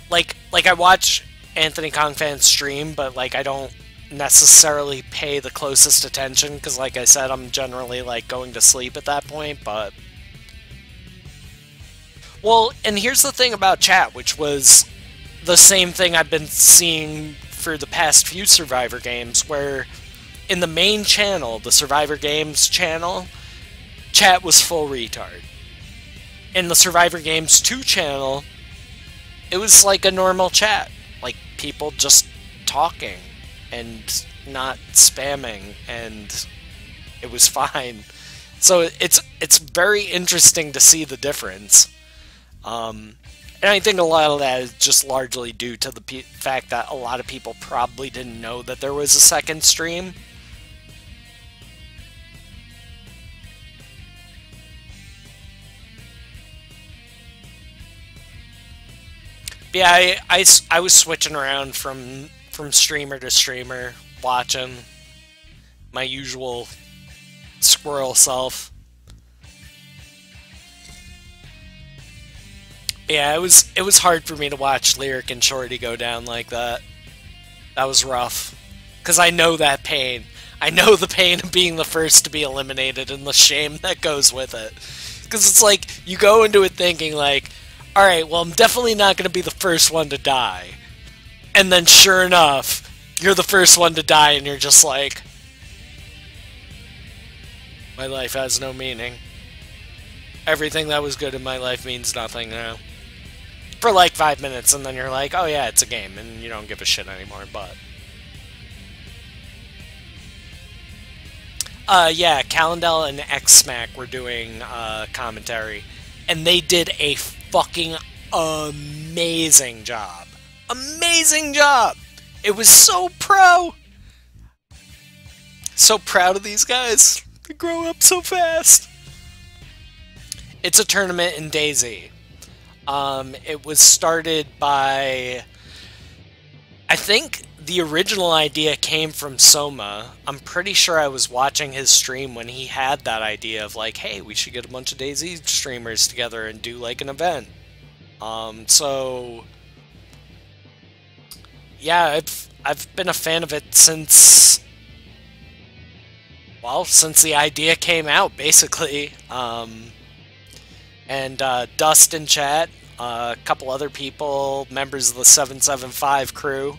like I watch Anthony Kongfan's stream, but like I don't necessarily pay the closest attention because like I said, I'm generally like going to sleep at that point, but well, and here's the thing about chat, which was the same thing I've been seeing for the past few Survivor games, where in the main channel, the Survivor Games channel, chat was full retard. In the Survivor Games 2 channel, it was like a normal chat. Like, people just talking and not spamming, and it was fine. So it's very interesting to see the difference. And I think a lot of that is just largely due to the fact that a lot of people probably didn't know that there was a second stream. Yeah, I was switching around from streamer to streamer, watching my usual squirrel self. Yeah, it was hard for me to watch Lyric and Shorty go down like that. That was rough. Because I know that pain. I know the pain of being the first to be eliminated and the shame that goes with it. Because it's like, you go into it thinking like, alright, well I'm definitely not going to be the first one to die. And then sure enough, you're the first one to die and you're just like, my life has no meaning. Everything that was good in my life means nothing now. For like 5 minutes, and then you're like, oh yeah, it's a game, and you don't give a shit anymore, but... yeah, Calendel and X-Smack were doing, commentary. And they did a fucking amazing job. Amazing job! It was so pro! So proud of these guys. They grow up so fast. It's a tournament in DayZ. It was started by... I think the original idea came from Soma. I'm pretty sure I was watching his stream when he had that idea of like, hey, we should get a bunch of DayZ streamers together and do like an event. So yeah, I've been a fan of it since, well, since the idea came out, basically. And Dust in chat, a couple other people, members of the 775 crew.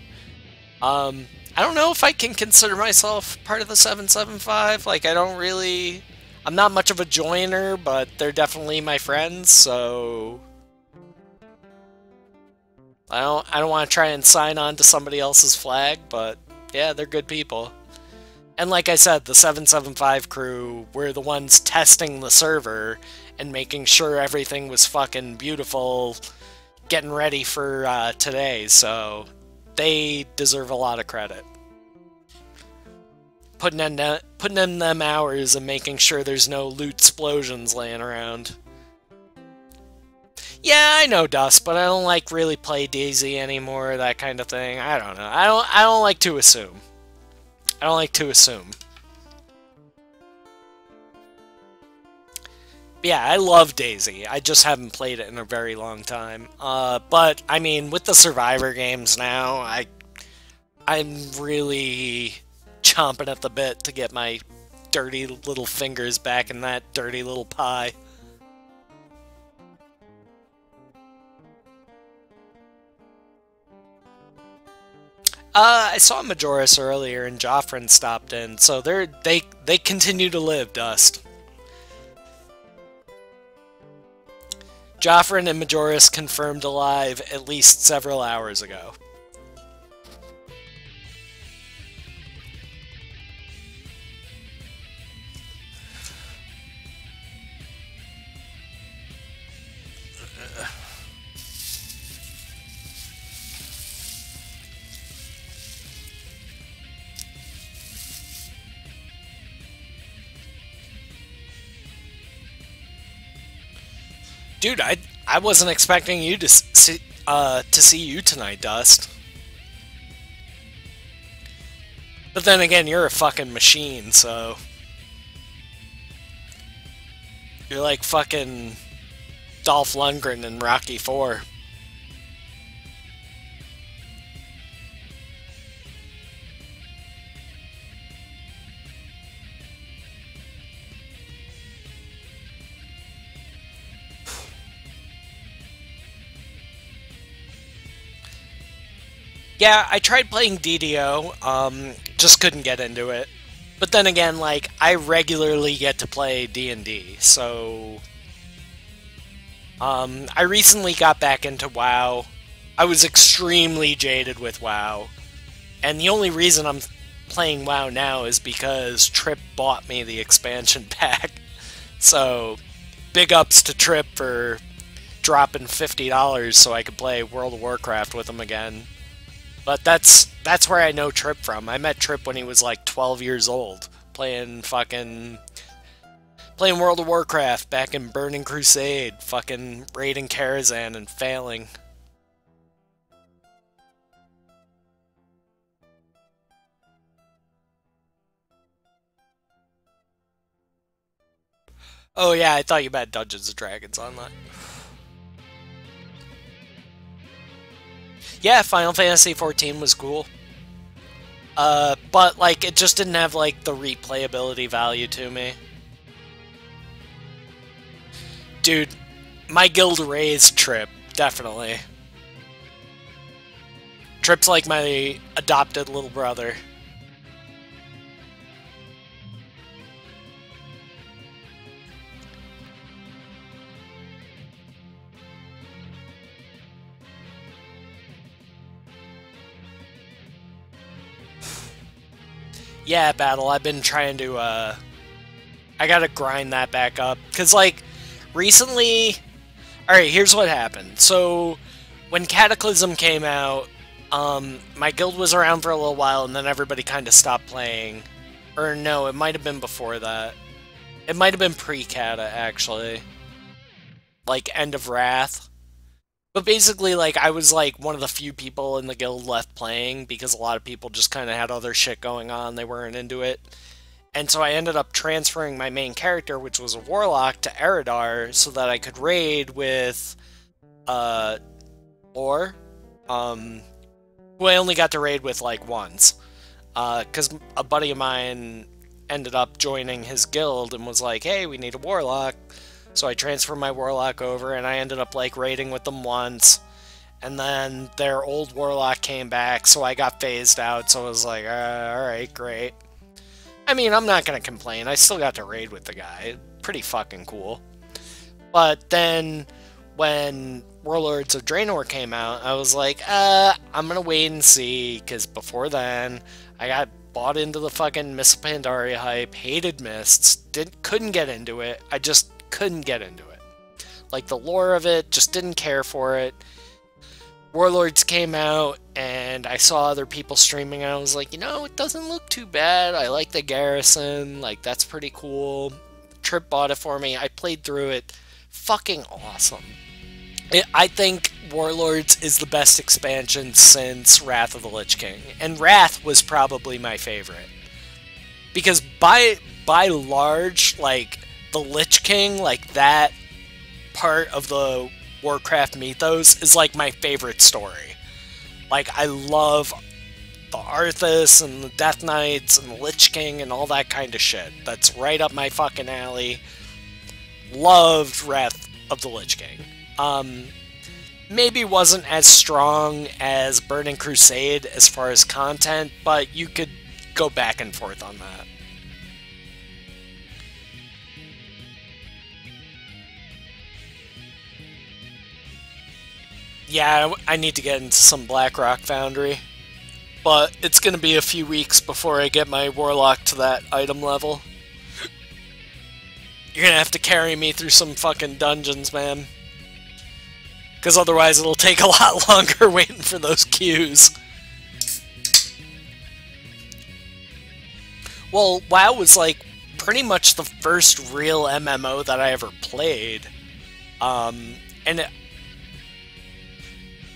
I don't know if I can consider myself part of the 775. Like, I'm not much of a joiner, but they're definitely my friends, so I don't want to try and sign on to somebody else's flag, but yeah, they're good people. And like I said, the 775 crew were the ones testing the server and making sure everything was fucking beautiful, getting ready for today, so they deserve a lot of credit. Putting in them hours and making sure there's no loot explosions laying around. Yeah, I know, Dust, but I don't like really play DayZ anymore, that kind of thing. I don't know. I don't like to assume. I don't like to assume. Yeah, I love DayZ. I just haven't played it in a very long time. But I mean, with the Survivor games now, I'm really chomping at the bit to get my dirty little fingers back in that dirty little pie. I saw Majoris earlier and Joffrin stopped in, so they continue to live, Dust. Joffrin and Majoris confirmed alive at least several hours ago. Dude, I wasn't expecting you to see you tonight, Dust. But then again, you're a fucking machine, so you're like fucking Dolph Lundgren in Rocky IV. Yeah, I tried playing DDO, just couldn't get into it. But then again, like, I regularly get to play D&D, so I recently got back into WoW. I was extremely jaded with WoW, and the only reason I'm playing WoW now is because Trip bought me the expansion pack. So, big ups to Trip for dropping $50 so I could play World of Warcraft with him again. But that's where I know Trip from. I met Trip when he was like 12 years old, playing World of Warcraft back in Burning Crusade, fucking raiding Karazhan and failing. Oh yeah, I thought you meant Dungeons & Dragons online. Yeah, Final Fantasy XIV was cool. But, like, it just didn't have, like, the replayability value to me. Dude, my guild raised Trip, definitely. Trip's like my adopted little brother. Yeah, Battle, I've been trying to, I gotta grind that back up. Because, like, recently... Alright, here's what happened. So, when Cataclysm came out, my guild was around for a little while, and then everybody kind of stopped playing. Or no, it might have been before that. It might have been pre-Cata, actually. Like, End of Wrath. But basically, like, I was, like, one of the few people in the guild left playing because a lot of people just kind of had other shit going on. They weren't into it. And so I ended up transferring my main character, which was a warlock, to Eridar so that I could raid with, Lore, who I only got to raid with, like, once. Because a buddy of mine ended up joining his guild and was like, hey, we need a warlock. So I transferred my warlock over, and I ended up, like, raiding with them once. And then their old warlock came back, so I got phased out, so I was like, alright, great. I mean, I'm not gonna complain. I still got to raid with the guy. Pretty fucking cool. But then, when Warlords of Draenor came out, I was like, I'm gonna wait and see, because before then, I got bought into the fucking Mists of Pandaria hype, hated Mists, couldn't get into it. I just couldn't get into it. Like, the lore of it, just didn't care for it. Warlords came out, and I saw other people streaming, and I was like, you know, it doesn't look too bad. I like the garrison, like, that's pretty cool. Trip bought it for me. I played through it. Fucking awesome. I think Warlords is the best expansion since Wrath of the Lich King, and Wrath was probably my favorite. Because by large, like, the Lich King, like, that part of the Warcraft mythos is, like, my favorite story. Like, I love the Arthas and the Death Knights and the Lich King and all that kind of shit. That's right up my fucking alley. Loved Wrath of the Lich King. Maybe wasn't as strong as Burning Crusade as far as content, but you could go back and forth on that. Yeah, I need to get into some Blackrock Foundry, but it's going to be a few weeks before I get my Warlock to that item level. You're going to have to carry me through some fucking dungeons, man. Because otherwise it'll take a lot longer waiting for those queues. Well, WoW was like pretty much the first real MMO that I ever played.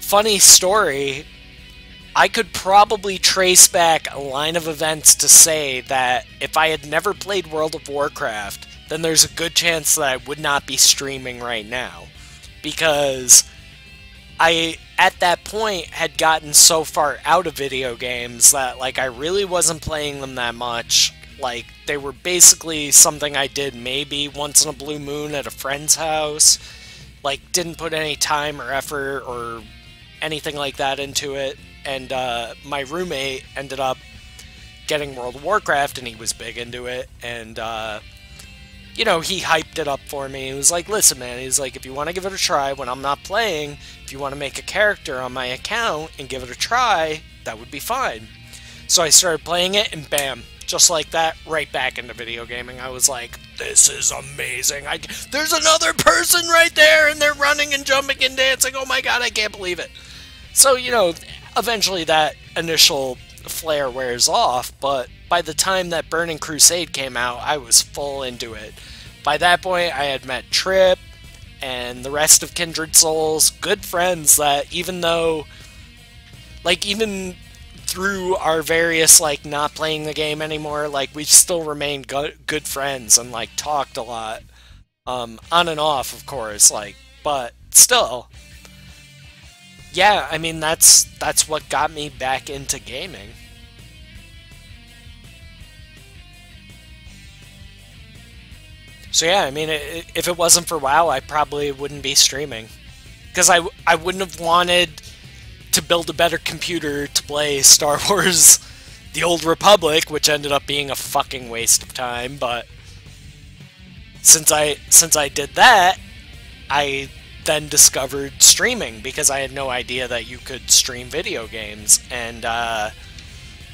Funny story, I could probably trace back a line of events to say that if I had never played World of Warcraft, then there's a good chance that I would not be streaming right now. Because I, at that point, had gotten so far out of video games that, like, I really wasn't playing them that much. Like, they were basically something I did maybe once in a blue moon at a friend's house. Like, didn't put any time or effort or anything like that into it. And my roommate ended up getting World of Warcraft, and he was big into it. And, you know, he hyped it up for me. He was like, listen, man, he's like, if you want to give it a try when I'm not playing, if you want to make a character on my account and give it a try, that would be fine. So I started playing it, and bam, just like that, right back into video gaming. I was like, this is amazing. There's another person right there, and they're running and jumping and dancing. Oh my god, I can't believe it. So, you know, eventually that initial flare wears off, but by the time that Burning Crusade came out, I was full into it. By that point, I had met Trip and the rest of Kindred Souls, good friends that even though, like, even through our various, like, not playing the game anymore, like, we still remained good friends and, like, talked a lot. On and off, of course, like, but still. Yeah, I mean, that's what got me back into gaming. So yeah, I mean, if it wasn't for WoW, I probably wouldn't be streaming. Because I wouldn't have wanted to build a better computer to play Star Wars The Old Republic, which ended up being a fucking waste of time, but since I did that, I then discovered streaming, because I had no idea that you could stream video games. And,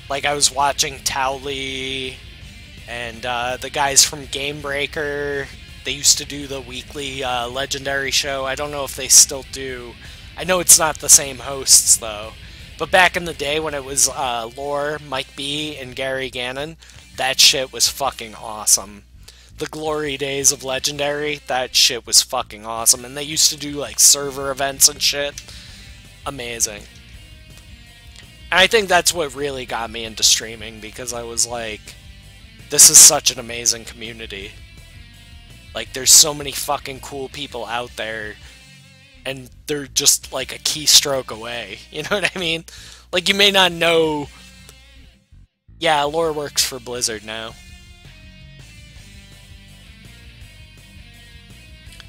like, I was watching Towley and the guys from Game Breaker. They used to do the weekly Legendary show. I don't know if they still do. I know it's not the same hosts, though. But back in the day when it was Lore, Mike B, and Gary Gannon, that shit was fucking awesome. the glory days of Legendary, that shit was fucking awesome. And they used to do, like, server events and shit. Amazing. And I think that's what really got me into streaming, because I was like, this is such an amazing community. Like, there's so many fucking cool people out there, and they're just, like, a keystroke away. You know what I mean? Like, you may not know... Yeah, lore works for Blizzard now.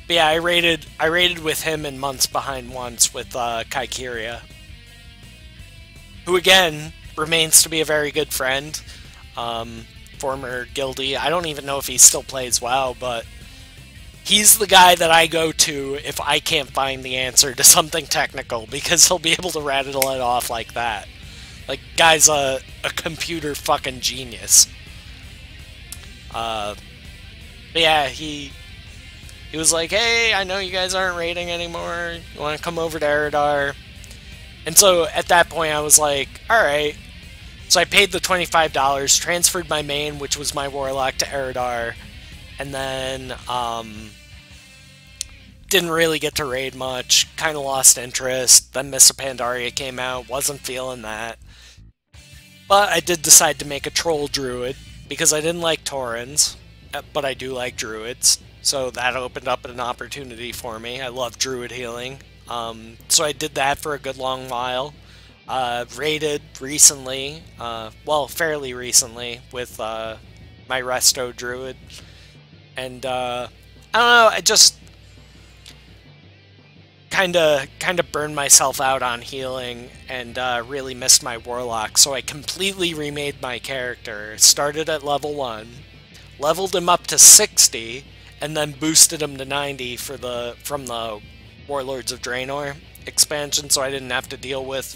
But yeah, I raided with him in Months Behind once with Kaikiria, who again remains to be a very good friend, former guildie. I don't even know if he still plays WoW, but he's the guy that I go to if I can't find the answer to something technical, because he'll be able to rattle it off like that. Like, guy's a computer fucking genius. But yeah, he was like, hey, I know you guys aren't raiding anymore. You want to come over to Eridar? And so at that point I was like, alright. So I paid the $25, transferred my main, which was my Warlock, to Eridar, and then didn't really get to raid much, kind of lost interest. Then Mists of Pandaria came out, wasn't feeling that. But I did decide to make a Troll Druid, because I didn't like Taurens, but I do like Druids. So that opened up an opportunity for me. I love Druid healing. So I did that for a good long while. Raided recently, well, fairly recently, with my Resto Druid. And I don't know, I just kind of burned myself out on healing and really missed my Warlock. So I completely remade my character. Started at level 1, leveled him up to 60, and then boosted him to 90 from the Warlords of Draenor expansion, so I didn't have to deal with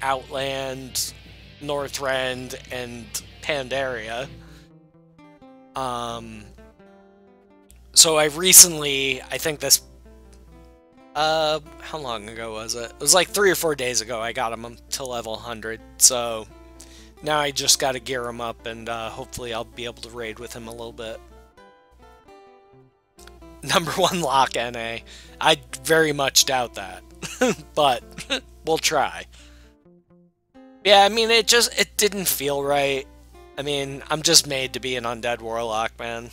Outland, Northrend, and Pandaria. So I recently, I think this, how long ago was it? It was like 3 or 4 days ago I got him to level 100, so now I just gotta gear him up, and hopefully I'll be able to raid with him a little bit. Number 1 lock NA. I very much doubt that. But we'll try. Yeah, I mean, it didn't feel right. I mean, I'm just made to be an undead warlock, man.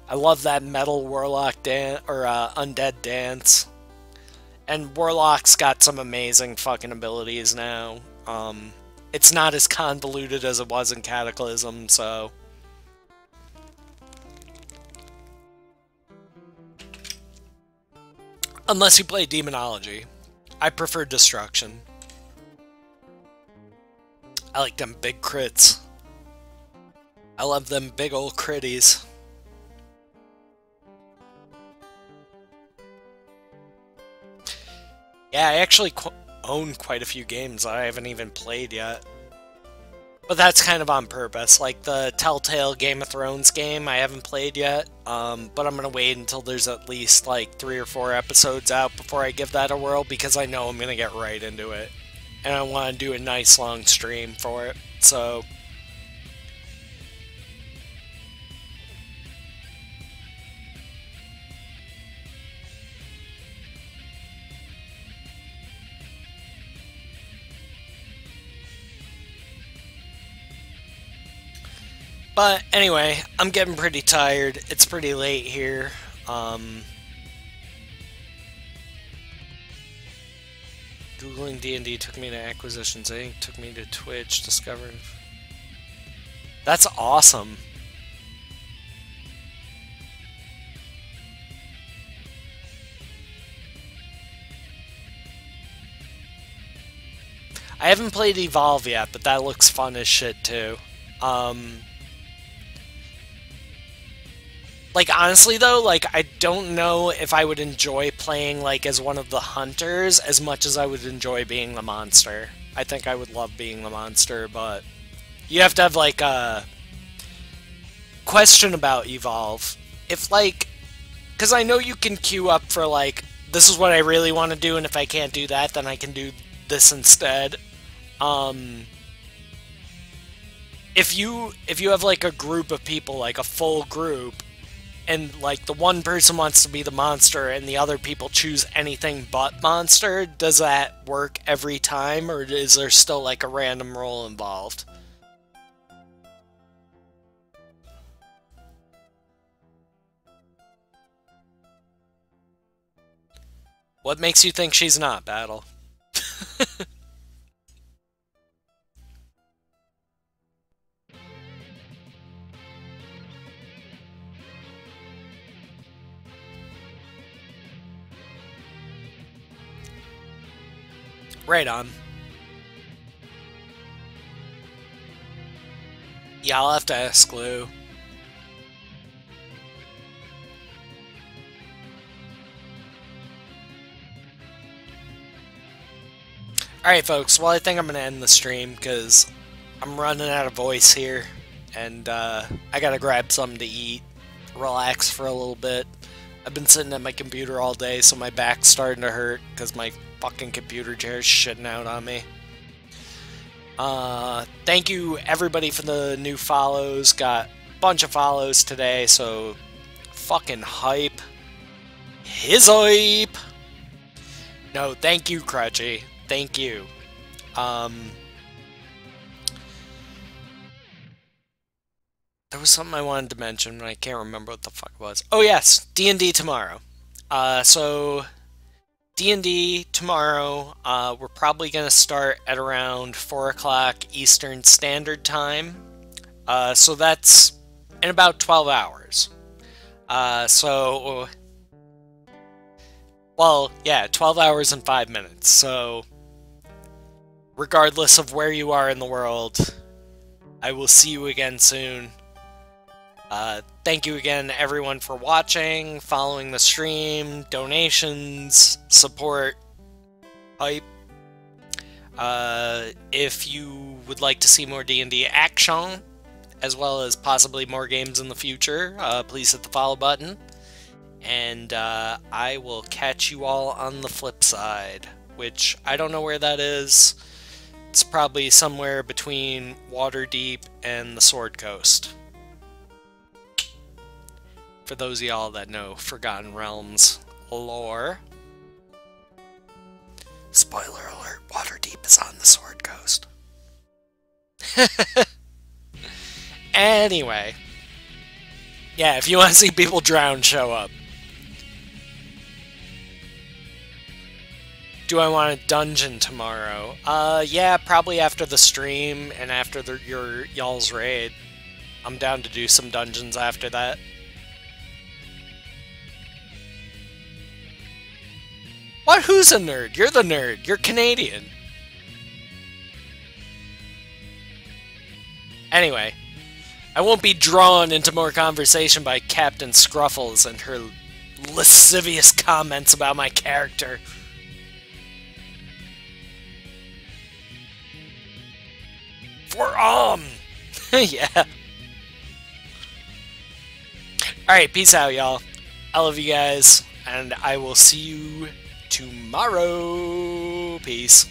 I love that metal warlock dance, or undead dance. And warlock's got some amazing fucking abilities now. It's not as convoluted as it was in Cataclysm, so... Unless you play Demonology. I prefer Destruction. I like them big crits. I love them big old critties. Yeah, I actually own quite a few games that I haven't even played yet. But that's kind of on purpose. Like the Telltale Game of Thrones game, I haven't played yet. But I'm going to wait until there's at least like 3 or 4 episodes out before I give that a whirl, because I know I'm going to get right into it. And I want to do a nice long stream for it. So... But anyway, I'm getting pretty tired. It's pretty late here. Googling D&D took me to Acquisitions Inc. Took me to Twitch, Discovery. That's awesome. I haven't played Evolve yet, but that looks fun as shit too. Like, honestly, though, like, I don't know if I would enjoy playing, like, as one of the hunters as much as I would enjoy being the monster. I think I would love being the monster, but you have to have, like, a question about Evolve. If, like, because I know you can queue up for, like, this is what I really want to do, and if I can't do that, then I can do this instead. if you have like a group of people, like a full group, and like the one person wants to be the monster and the other people choose anything but monster, does that work every time, or is there still like a random roll involved? What makes you think she's not, Battle? Right on. Yeah, I'll have to ask Lou. Alright folks, well I think I'm going to end the stream because I'm running out of voice here, and I gotta grab something to eat, relax for a little bit. I've been sitting at my computer all day, so my back's starting to hurt because my fucking computer chair's shitting out on me. Thank you everybody for the new follows. Got a bunch of follows today, so fucking hype. His hype! No, thank you, Crutchy. Thank you. There was something I wanted to mention, but I can't remember what the fuck it was. Oh yes, D&D tomorrow. So D&D tomorrow, we're probably going to start at around 4 o'clock Eastern Standard Time. So that's in about 12 hours. Well, yeah, 12 hours and 5 minutes. So regardless of where you are in the world, I will see you again soon. Thank you again, everyone, for watching, following the stream, donations, support, hype. If you would like to see more D&D action, as well as possibly more games in the future, please hit the follow button. And I will catch you all on the flip side, which I don't know where that is. It's probably somewhere between Waterdeep and the Sword Coast. For those of y'all that know Forgotten Realms lore. Spoiler alert, Waterdeep is on the Sword Coast. Anyway. Yeah, if you want to see people drown, show up. Do I want a dungeon tomorrow? Yeah, probably after the stream and after y'all's raid. I'm down to do some dungeons after that. What? Who's a nerd? You're the nerd. You're Canadian. Anyway, I won't be drawn into more conversation by Captain Scruffles and her lascivious comments about my character. For yeah. Alright, peace out, y'all. I love you guys, and I will see you tomorrow. Peace.